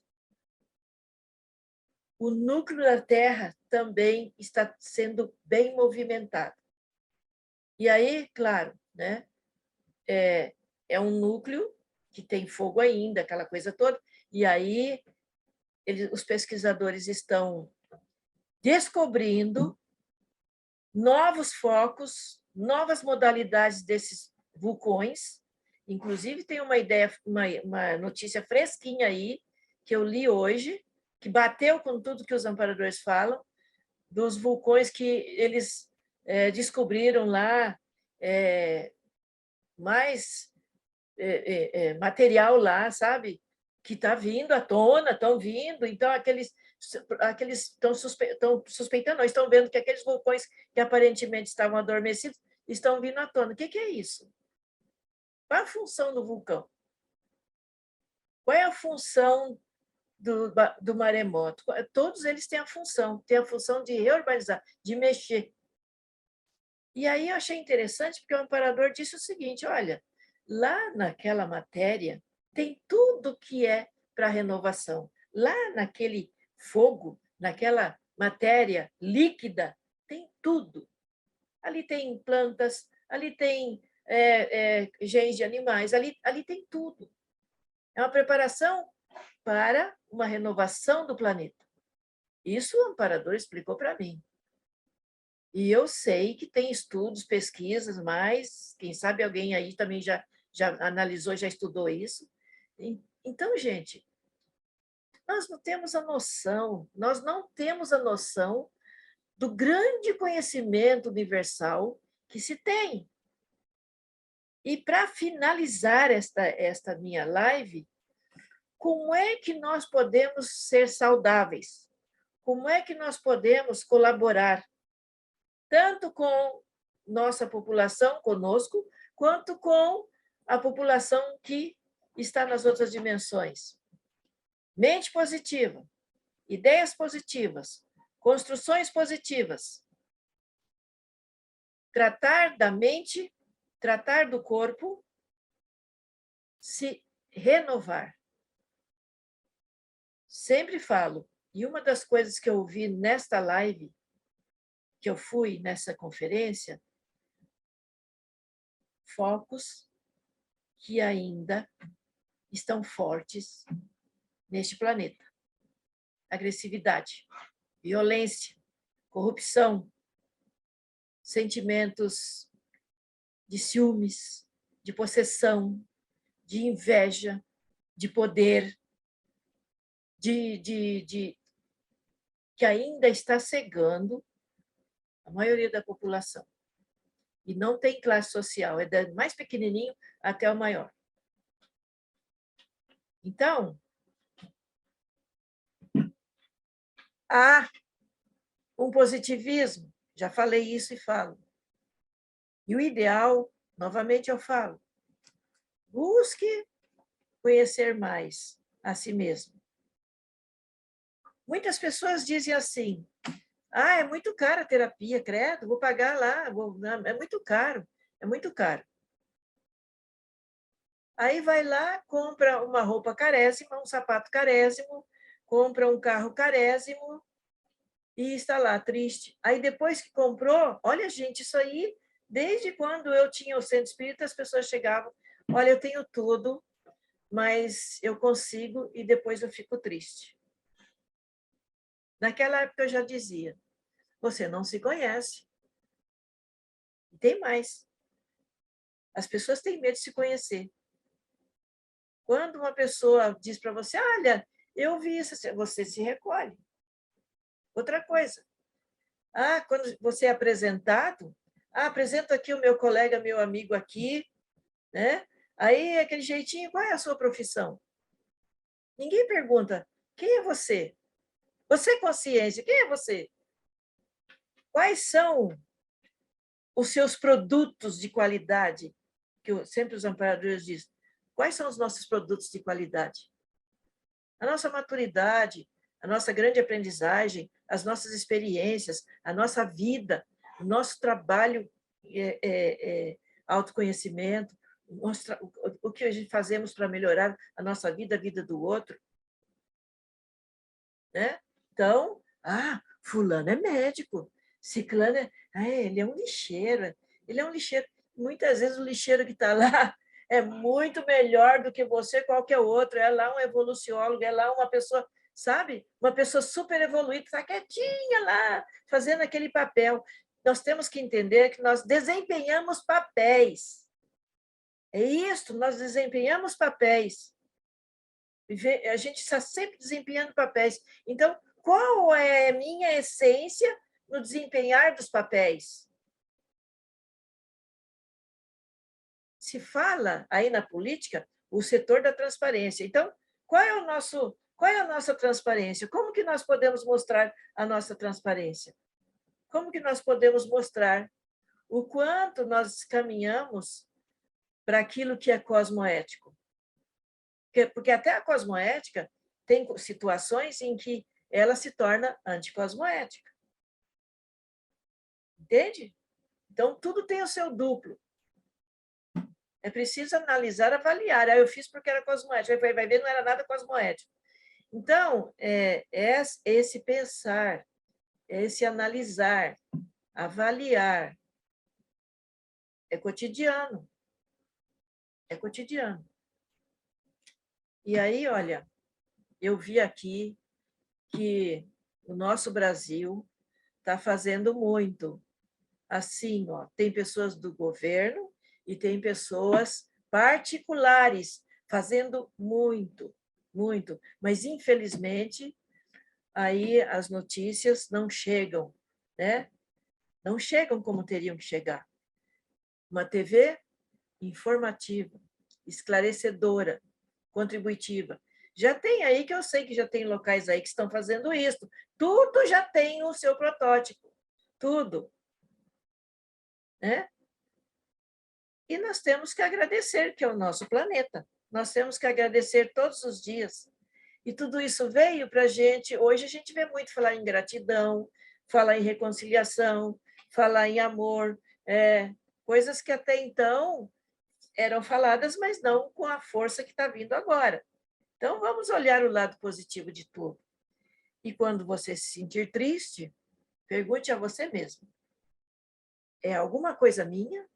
O núcleo da Terra também está sendo bem movimentado. E aí, claro, né, é um núcleo que tem fogo ainda, aquela coisa toda, e aí os pesquisadores estão descobrindo novos focos, novas modalidades desses vulcões. Inclusive, tem uma ideia, uma notícia fresquinha aí, que eu li hoje, que bateu com tudo que os amparadores falam, dos vulcões que eles descobriram lá, mais material lá, sabe? Que está vindo à tona, estão vindo, então aqueles estão suspeitando, não, estão vendo que aqueles vulcões que aparentemente estavam adormecidos estão vindo à tona. O que é isso? Qual é a função do vulcão? Qual é a função do maremoto? Todos eles têm a função de reurbanizar, de mexer. E aí eu achei interessante, porque o amparador disse o seguinte, olha, lá naquela matéria tem tudo que é para renovação. Lá naquele fogo, naquela matéria líquida, tem tudo. Ali tem plantas, ali tem genes de animais, ali tem tudo. É uma preparação para uma renovação do planeta. Isso o amparador explicou para mim. E eu sei que tem estudos, pesquisas, mas quem sabe alguém aí também já analisou, já estudou isso. Então, gente, nós não temos a noção do grande conhecimento universal que se tem. E para finalizar esta minha live, como é que nós podemos ser saudáveis? Como é que nós podemos colaborar tanto com nossa população, conosco, quanto com a população que está nas outras dimensões? Mente positiva, ideias positivas, construções positivas. Tratar da mente, tratar do corpo, se renovar. Sempre falo, e uma das coisas que eu ouvi nesta live, que eu fui nessa conferência, focos que ainda estão fortes neste planeta. Agressividade, violência, corrupção, sentimentos de ciúmes, de possessão, de inveja, de poder, de que ainda está cegando a maioria da população. E não tem classe social, é do mais pequenininho até o maior. Então, há um positivismo, já falei isso e falo. E o ideal, novamente eu falo, busque conhecer mais a si mesmo. Muitas pessoas dizem assim, é muito cara a terapia, credo, vou pagar lá, é muito caro, é muito caro. Aí vai lá, compra uma roupa carésima, um sapato carésimo, compra um carro carésimo e está lá, triste. Aí depois que comprou, olha gente, isso aí, desde quando eu tinha o centro espírita, as pessoas chegavam, olha, eu tenho tudo, mas eu consigo e depois eu fico triste. Naquela época eu já dizia, você não se conhece. E tem mais. As pessoas têm medo de se conhecer. Quando uma pessoa diz para você, olha, eu vi isso, você se recolhe. Outra coisa, quando você é apresentado, apresento aqui o meu colega, meu amigo aqui, né? Aí, aquele jeitinho, qual é a sua profissão? Ninguém pergunta, quem é você? Você é consciência, quem é você? Quais são os seus produtos de qualidade? Que sempre os amparadores dizem, quais são os nossos produtos de qualidade? A nossa maturidade, a nossa grande aprendizagem, as nossas experiências, a nossa vida, o nosso trabalho, autoconhecimento, o que a gente fazemos para melhorar a nossa vida, a vida do outro. Né? Então, fulano é médico, ciclano ele é um lixeiro, ele é um lixeiro. Muitas vezes o lixeiro que está lá é muito melhor do que você, qualquer outro, é lá um evoluciólogo, é lá uma pessoa, sabe? Uma pessoa super evoluída, está quietinha lá, fazendo aquele papel. Nós temos que entender que nós desempenhamos papéis. É isso, nós desempenhamos papéis. A gente está sempre desempenhando papéis. Então, qual é a minha essência no desempenhar dos papéis? Se fala aí na política o setor da transparência. Então, qual é a nossa transparência? Como que nós podemos mostrar a nossa transparência? Como que nós podemos mostrar o quanto nós caminhamos para aquilo que é cosmoético? Porque até a cosmoética tem situações em que ela se torna anticosmoética. Entende? Então, tudo tem o seu duplo. É preciso analisar, avaliar. Eu fiz porque era cosmoético. Vai ver, não era nada cosmoético. Então, esse pensar, esse analisar, avaliar, é cotidiano. É cotidiano. E aí, olha, eu vi aqui que o nosso Brasil está fazendo muito. Assim, tem pessoas do governo e tem pessoas particulares fazendo muito, muito. Mas, infelizmente, aí as notícias não chegam, né? Não chegam como teriam que chegar. Uma TV informativa, esclarecedora, contributiva. Já tem aí, que eu sei que já tem locais aí que estão fazendo isso. Tudo já tem o seu protótipo. Tudo. Né? E nós temos que agradecer, que é o nosso planeta. Nós temos que agradecer todos os dias. E tudo isso veio para a gente. Hoje a gente vê muito falar em gratidão, falar em reconciliação, falar em amor, coisas que até então eram faladas, mas não com a força que está vindo agora. Então, vamos olhar o lado positivo de tudo. E quando você se sentir triste, pergunte a você mesmo: é alguma coisa minha?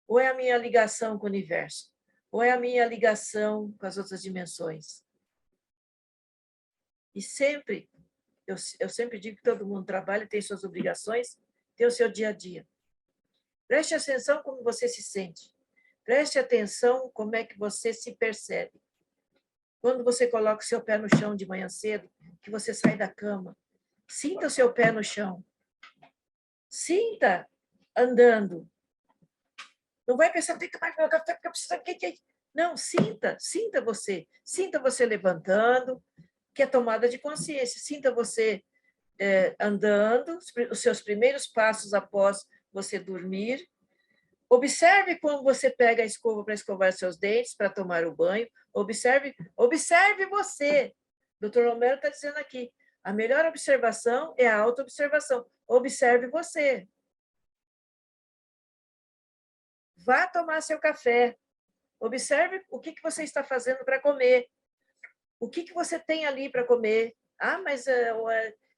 Ou é a minha ligação com o universo? Ou é a minha ligação com as outras dimensões? E sempre, eu sempre digo que todo mundo trabalha, tem suas obrigações, tem o seu dia a dia. Preste atenção como você se sente. Preste atenção como é que você se percebe. Quando você coloca o seu pé no chão de manhã cedo, que você sai da cama, Sinta o seu pé no chão. Sinta andando. Não vai pensar, tem que tomar meu café, porque eu preciso... Não, sinta você. Sinta você levantando, que é tomada de consciência. Sinta você andando, os seus primeiros passos após você dormir. Observe quando você pega a escova para escovar seus dentes, para tomar o banho. Observe você. O Dr. Romero está dizendo aqui, a melhor observação é a autoobservação. Observe você. Vá tomar seu café. Observe o que você está fazendo para comer. O que você tem ali para comer. Ah, mas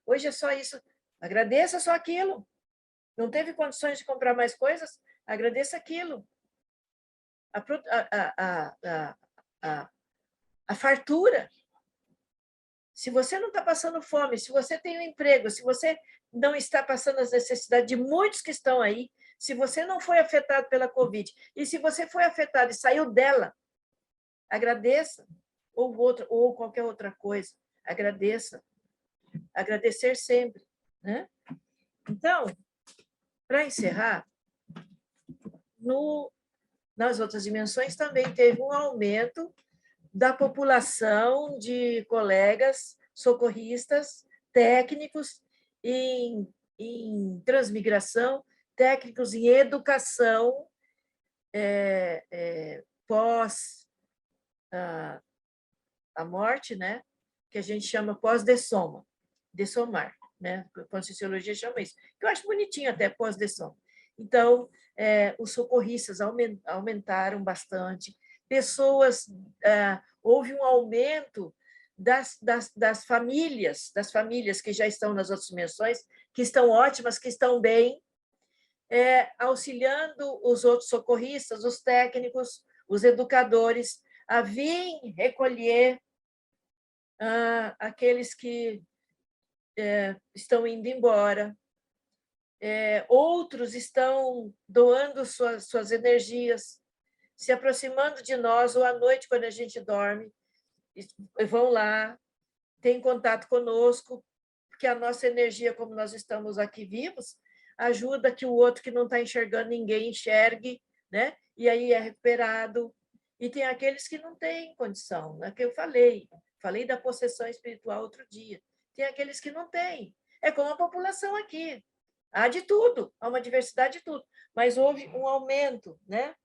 hoje é só isso. Agradeça só aquilo. Não teve condições de comprar mais coisas? Agradeça aquilo. A fartura. Se você não está passando fome, se você tem um emprego, se você não está passando as necessidades de muitos que estão aí, se você não foi afetado pela Covid, e se você foi afetado e saiu dela, agradeça, ou qualquer outra coisa, agradeça. Agradecer sempre, né? Então, para encerrar, nas outras dimensões também teve um aumento da população de colegas socorristas, técnicos em transmigração, técnicos em educação pós a morte, né? Que a gente chama pós-dessoma, dessomar, né? A Conscienciologia chama isso, que eu acho bonitinho até, pós-dessoma. Então, os socorristas aumentaram bastante, houve um aumento das famílias que já estão nas outras dimensões, que estão ótimas, que estão bem, auxiliando os outros socorristas, os técnicos, os educadores, a virem recolher aqueles que estão indo embora. Outros estão doando suas energias, se aproximando de nós, ou à noite, quando a gente dorme, vão lá, têm contato conosco, porque a nossa energia, como nós estamos aqui vivos, ajuda que o outro que não está enxergando ninguém enxergue, né? E aí é recuperado. E tem aqueles que não têm condição, né? Que eu falei da possessão espiritual outro dia. Tem aqueles que não têm. É como a população aqui. Há de tudo, há uma diversidade de tudo, mas houve um aumento, né?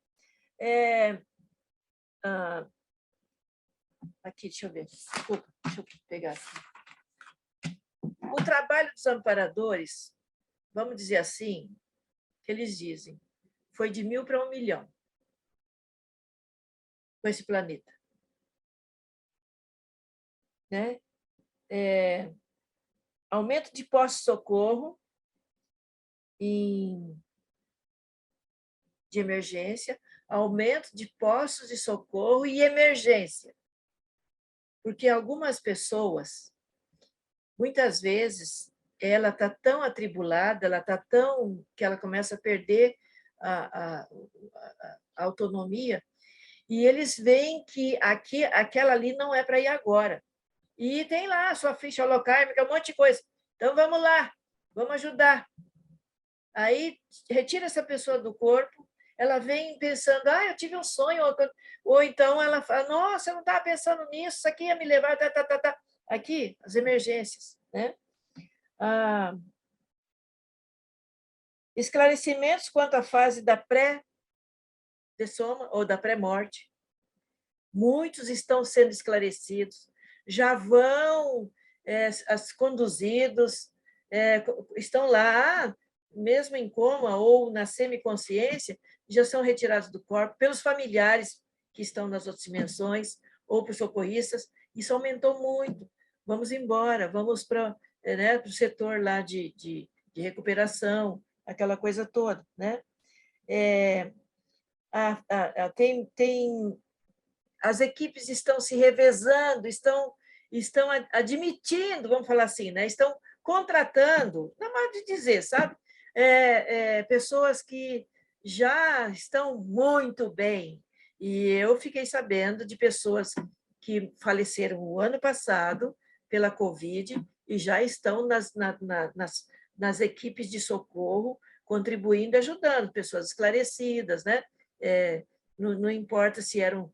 Aqui, deixa eu ver, desculpa, deixa eu pegar aqui. O trabalho dos amparadores, vamos dizer assim, que eles dizem, foi de 1000 para 1 milhão com esse planeta. Né? Aumento de posto-socorro de emergência, aumento de postos de socorro e emergência. Porque algumas pessoas, muitas vezes, ela está tão atribulada, ela está tão que ela começa a perder a autonomia, e eles veem que aquela ali não é para ir agora. E tem lá a sua ficha holocármica, um monte de coisa. Então, vamos lá, vamos ajudar. Aí, retira essa pessoa do corpo, ela vem pensando, eu tive um sonho, ou então ela fala, nossa, eu não estava pensando nisso, isso aqui ia me levar, tá. Aqui, as emergências, né? Esclarecimentos quanto à fase da pré-dessoma ou da pré-morte. Muitos estão sendo esclarecidos, já vão conduzidos, estão lá, mesmo em coma ou na semiconsciência, já são retirados do corpo pelos familiares que estão nas outras dimensões ou por socorristas. Isso aumentou muito. Vamos embora, vamos para o setor lá de recuperação, aquela coisa toda, né? As equipes estão se revezando, estão admitindo, vamos falar assim, né? Estão contratando, não modo de dizer, sabe? Pessoas que já estão muito bem. E eu fiquei sabendo de pessoas que faleceram o ano passado pela Covid e já estão nas equipes de socorro, contribuindo, ajudando, pessoas esclarecidas, né? Não importa se eram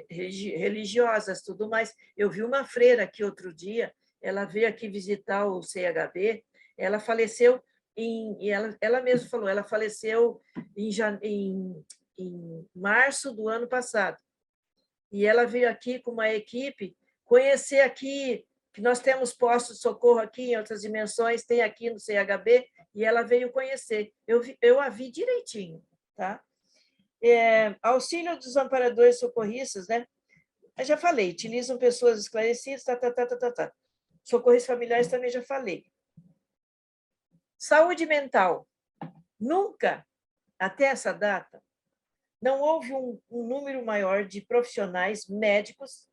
religiosas, tudo mais. Eu vi uma freira aqui outro dia, ela veio aqui visitar o CHB, ela faleceu, ela mesma falou, ela faleceu em março do ano passado. E ela veio aqui com uma equipe conhecer aqui, que nós temos postos de socorro aqui em outras dimensões, tem aqui no CHB, e ela veio conhecer. Eu a vi direitinho, tá? Auxílio dos amparadores socorristas, né? Eu já falei, utilizam pessoas esclarecidas, tá. Socorristas familiares também já falei. Saúde mental. Nunca, até essa data, não houve um número maior de profissionais médicos,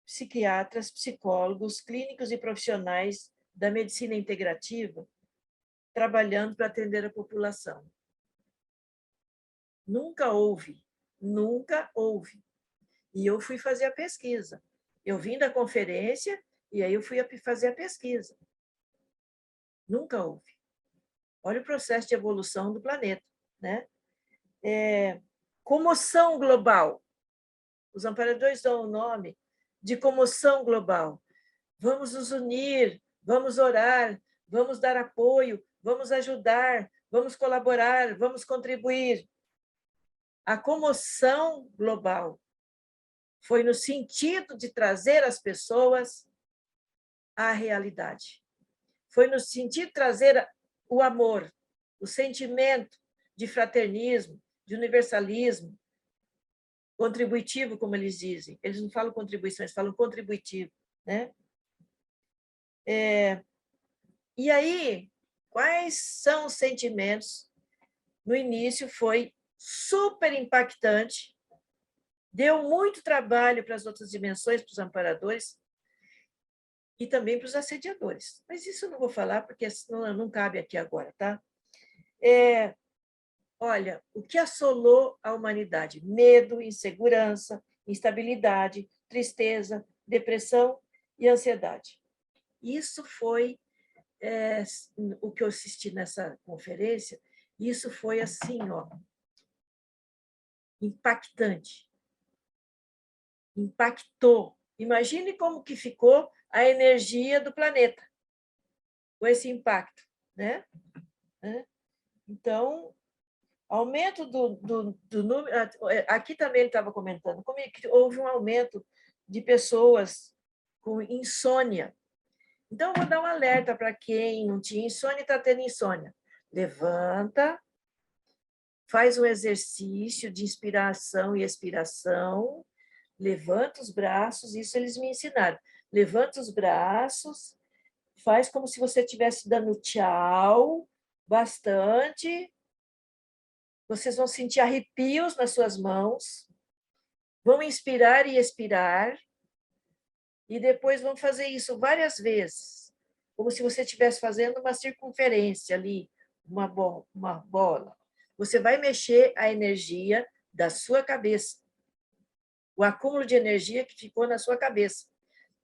psiquiatras, psicólogos, clínicos e profissionais da medicina integrativa trabalhando para atender a população. Nunca houve, nunca houve. E eu fui fazer a pesquisa. Eu vim da conferência e aí eu fui fazer a pesquisa. Nunca houve. Olha o processo de evolução do planeta, né? Comoção global. Os amparadores dão o nome de comoção global. Vamos nos unir, vamos orar, vamos dar apoio, vamos ajudar, vamos colaborar, vamos contribuir. A comoção global foi no sentido de trazer as pessoas à realidade. Foi no sentido de trazer o amor, o sentimento de fraternismo, de universalismo, contributivo, como eles dizem. Eles não falam contribuição, eles falam contributivo, né? E aí, quais são os sentimentos? No início foi super impactante, deu muito trabalho para as outras dimensões, para os amparadores e também para os assediadores. Mas isso eu não vou falar, porque não cabe aqui agora, tá? Olha, o que assolou a humanidade? Medo, insegurança, instabilidade, tristeza, depressão e ansiedade. Isso foi o que eu assisti nessa conferência, isso foi assim, ó, impactante. Impactou. Imagine como que ficou a energia do planeta com esse impacto, né? Então, aumento do número... Aqui também ele estava comentando, como é que houve um aumento de pessoas com insônia. Então, eu vou dar um alerta para quem não tinha insônia e está tendo insônia. Levanta, faz um exercício de inspiração e expiração, levanta os braços, isso eles me ensinaram. Levanta os braços, faz como se você estivesse dando tchau, bastante. Vocês vão sentir arrepios nas suas mãos, vão inspirar e expirar, e depois vão fazer isso várias vezes, como se você estivesse fazendo uma circunferência ali, uma bola. Você vai mexer a energia da sua cabeça, o acúmulo de energia que ficou na sua cabeça.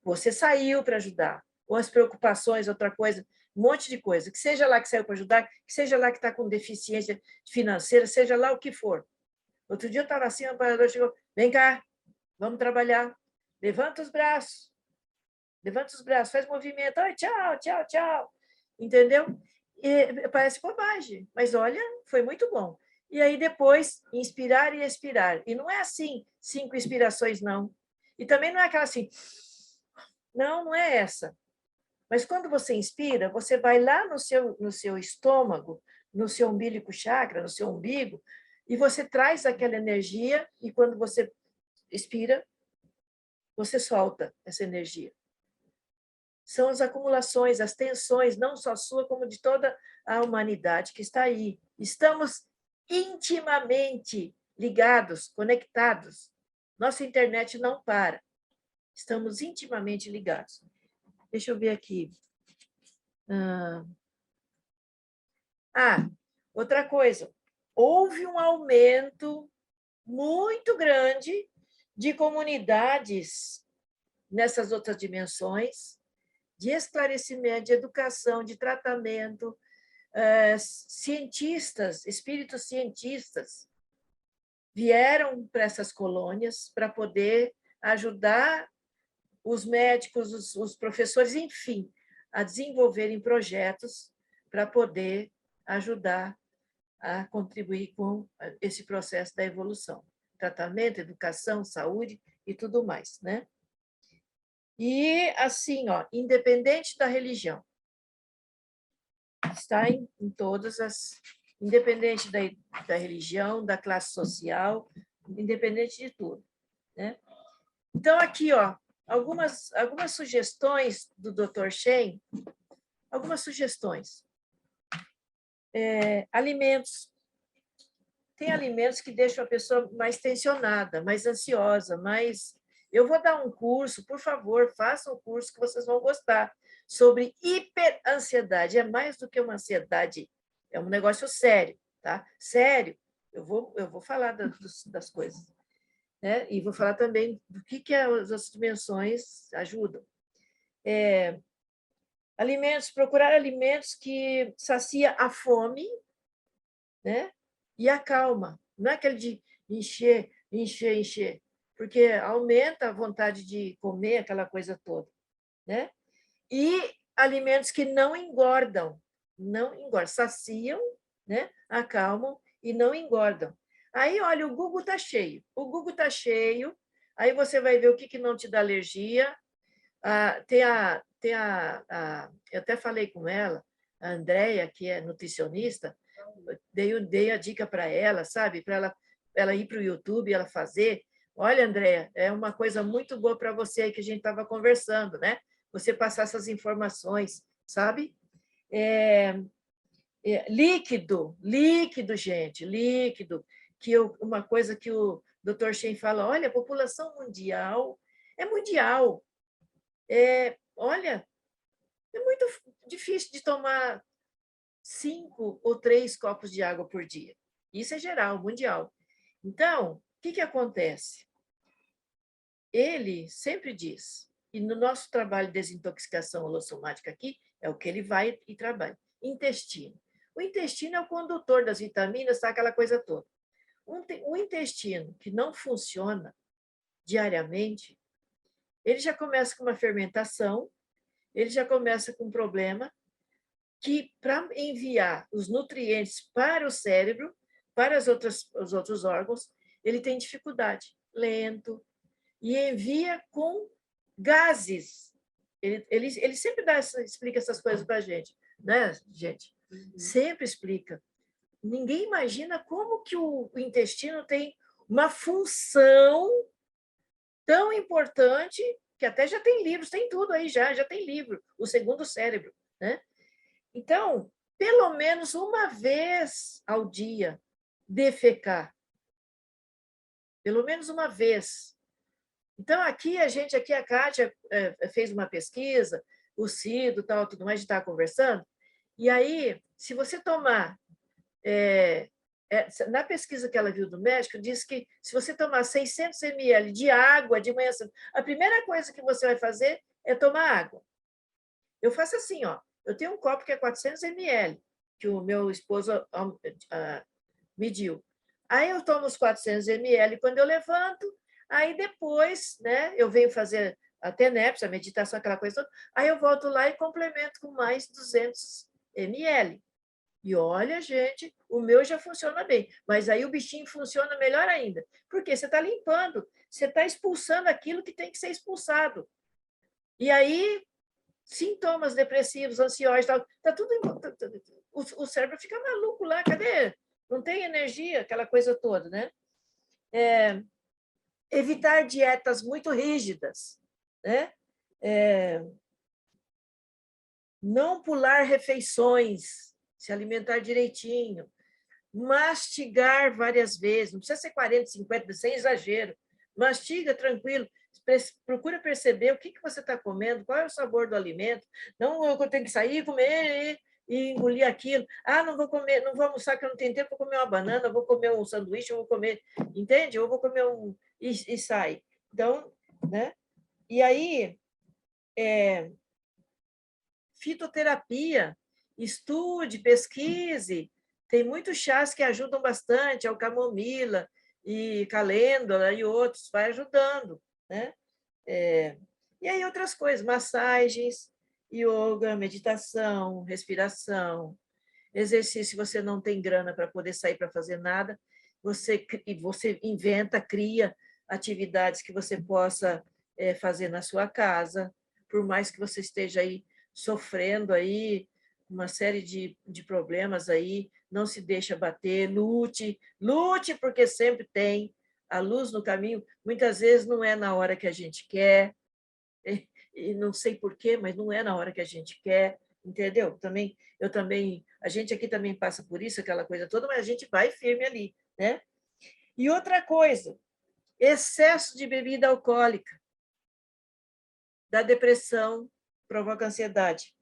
Você saiu para ajudar, ou as preocupações, outra coisa, um monte de coisa, que seja lá que saiu para ajudar, que seja lá que está com deficiência financeira, seja lá o que for. Outro dia eu estava assim, o amparador chegou, vem cá, vamos trabalhar, levanta os braços, faz movimento, ai, tchau, tchau, tchau, entendeu? E parece bobagem, mas olha, foi muito bom. E aí depois, inspirar e expirar. E não é assim, 5 inspirações, não. E também não é aquela assim, não é essa. Mas quando você inspira, você vai lá no seu estômago, no seu umbilical chakra, no seu umbigo, e você traz aquela energia, e quando você expira, você solta essa energia. São as acumulações, as tensões, não só sua, como de toda a humanidade que está aí. Estamos intimamente ligados, conectados. Nossa internet não para. Estamos intimamente ligados. Deixa eu ver aqui. Outra coisa. Houve um aumento muito grande de comunidades nessas outras dimensões de esclarecimento, de educação, de tratamento, cientistas, espíritos cientistas, vieram para essas colônias para poder ajudar os médicos, os professores, enfim, a desenvolverem projetos para poder ajudar a contribuir com esse processo da evolução. Tratamento, educação, saúde e tudo mais, né? E, assim, ó, independente da religião, está em todas as... Independente da religião, da classe social, independente de tudo, né? Então, aqui, ó, algumas sugestões do Dr. Shen, algumas sugestões. Alimentos. Tem alimentos que deixam a pessoa mais tensionada, mais ansiosa, mais... Eu vou dar um curso, por favor, façam um curso que vocês vão gostar, sobre hiperansiedade. É mais do que uma ansiedade, é um negócio sério, tá? Sério. Eu vou falar das coisas, né? E vou falar também do que as outras dimensões ajudam. Procurar alimentos que sacia a fome, né? E acalma. Não é aquele de encher, encher, encher, porque aumenta a vontade de comer aquela coisa toda, né? E alimentos que não engordam, saciam, né? Acalmam e não engordam. Aí, olha, o Google está cheio. O Google está cheio, aí você vai ver o que não te dá alergia. Eu até falei com ela, a Andréia, que é nutricionista, dei a dica para ela, sabe? Para ela ir para o YouTube, ela fazer. Olha, Andréia, é uma coisa muito boa para você aí que a gente estava conversando, né? Você passar essas informações, sabe? Líquido, gente, líquido. Uma coisa que o Dr. Shen fala, olha, a população mundial é mundial. Olha, é muito difícil de tomar 5 ou 3 copos de água por dia. Isso é geral, mundial. Então, o que acontece? Ele sempre diz, e no nosso trabalho de desintoxicação holossomática aqui, é o que ele vai e trabalha. Intestino. O intestino é o condutor das vitaminas, tá? Aquela coisa toda. O intestino que não funciona diariamente, ele já começa com uma fermentação, ele já começa com um problema que, para enviar os nutrientes para o cérebro, para os outros órgãos, ele tem dificuldade, lento, e envia com gases. Ele sempre explica essas coisas para a gente, né, gente? Sempre explica. Ninguém imagina como que o intestino tem uma função tão importante, que até já tem livros, tem tudo aí já tem livro, o segundo cérebro, né? Então, pelo menos uma vez ao dia, defecar. Pelo menos uma vez. Então, aqui a Kátia fez uma pesquisa, o Cido, tal, tudo mais, a gente estava conversando, e aí, se você tomar... na pesquisa que ela viu do médico, diz que se você tomar 600 ml de água de manhã, a primeira coisa que você vai fazer é tomar água. Eu faço assim, ó, eu tenho um copo que é 400 ml, que o meu esposo mediu. Aí eu tomo os 400 ml quando eu levanto, aí depois, né, eu venho fazer a TENEPS, a meditação, aquela coisa toda, aí eu volto lá e complemento com mais 200 ml. E olha, gente, o meu já funciona bem, mas aí o bichinho funciona melhor ainda, porque você está limpando, você está expulsando aquilo que tem que ser expulsado. E aí, sintomas depressivos, ansiosos, tá tudo... O cérebro fica maluco lá, cadê? Não tem energia, aquela coisa toda, né? Evitar dietas muito rígidas, né? Não pular refeições, se alimentar direitinho, mastigar várias vezes, não precisa ser 40, 50, sem exagero, mastiga tranquilo, procura perceber o que você está comendo, qual é o sabor do alimento, não eu tenho que sair, comer e engolir aquilo, não vou comer, não vou almoçar que eu não tenho tempo, vou comer uma banana, vou comer um sanduíche, eu vou comer, entende? Eu vou comer e sai. Então, né? E aí, fitoterapia, estude, pesquise. Tem muitos chás que ajudam bastante, é o camomila e calêndula e outros, vai ajudando, né? E aí outras coisas, massagens, yoga, meditação, respiração, exercício. Se você não tem grana para poder sair para fazer nada, você inventa, cria atividades que você possa fazer na sua casa, por mais que você esteja aí sofrendo aí uma série de problemas aí, não se deixa bater, lute, lute, porque sempre tem a luz no caminho. Muitas vezes não é na hora que a gente quer, e não sei porquê, mas não é na hora que a gente quer, entendeu? Eu também, a gente aqui também passa por isso, aquela coisa toda, mas a gente vai firme ali, né? E outra coisa, excesso de bebida alcoólica, dá depressão, provoca ansiedade.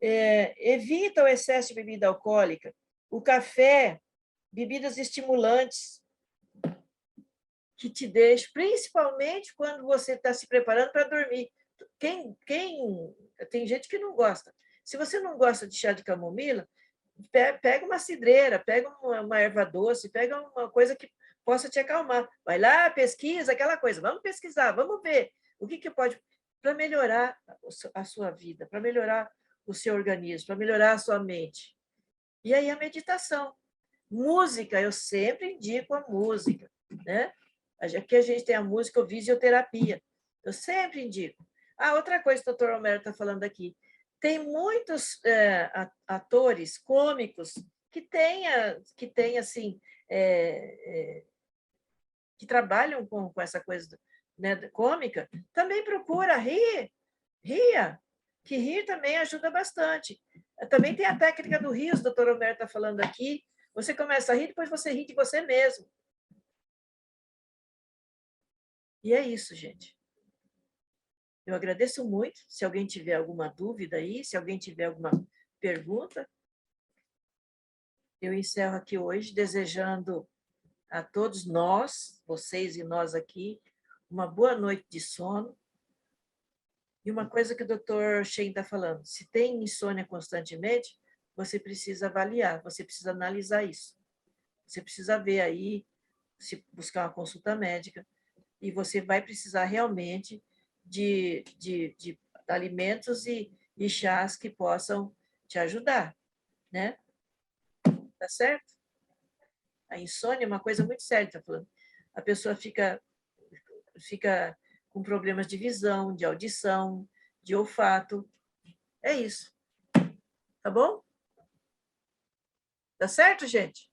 Evita o excesso de bebida alcoólica, o café, bebidas estimulantes, que te deixam, principalmente quando você está se preparando para dormir. Tem gente que não gosta. Se você não gosta de chá de camomila, pega uma cidreira, pega uma erva doce, pega uma coisa que possa te acalmar. Vai lá, pesquisa, aquela coisa. Vamos pesquisar, vamos ver o que pode para melhorar a sua vida, para melhorar o seu organismo, para melhorar a sua mente. E aí a meditação. Música, eu sempre indico a música, né? Aqui a gente tem a música, fisioterapia. Eu sempre indico. Outra coisa que o doutor Homero está falando aqui. Tem muitos atores cômicos que têm assim, que trabalham com essa coisa, né, cômica. Também procura ria, que rir também ajuda bastante. Também tem a técnica do riso, o doutor Homero está falando aqui. Você começa a rir, depois você ri de você mesmo. E é isso, gente. Eu agradeço muito. Se alguém tiver alguma dúvida aí, se alguém tiver alguma pergunta, eu encerro aqui hoje desejando a todos nós, vocês e nós aqui, uma boa noite de sono. E uma coisa que o doutor Shein está falando, se tem insônia constantemente, você precisa avaliar, você precisa analisar isso. Você precisa ver aí, se buscar uma consulta médica, e você vai precisar realmente de alimentos e chás que possam te ajudar, né? Tá certo? A insônia é uma coisa muito séria, tá falando. A pessoa fica com problemas de visão, de audição, de olfato. É isso. Tá bom? Tá certo, gente?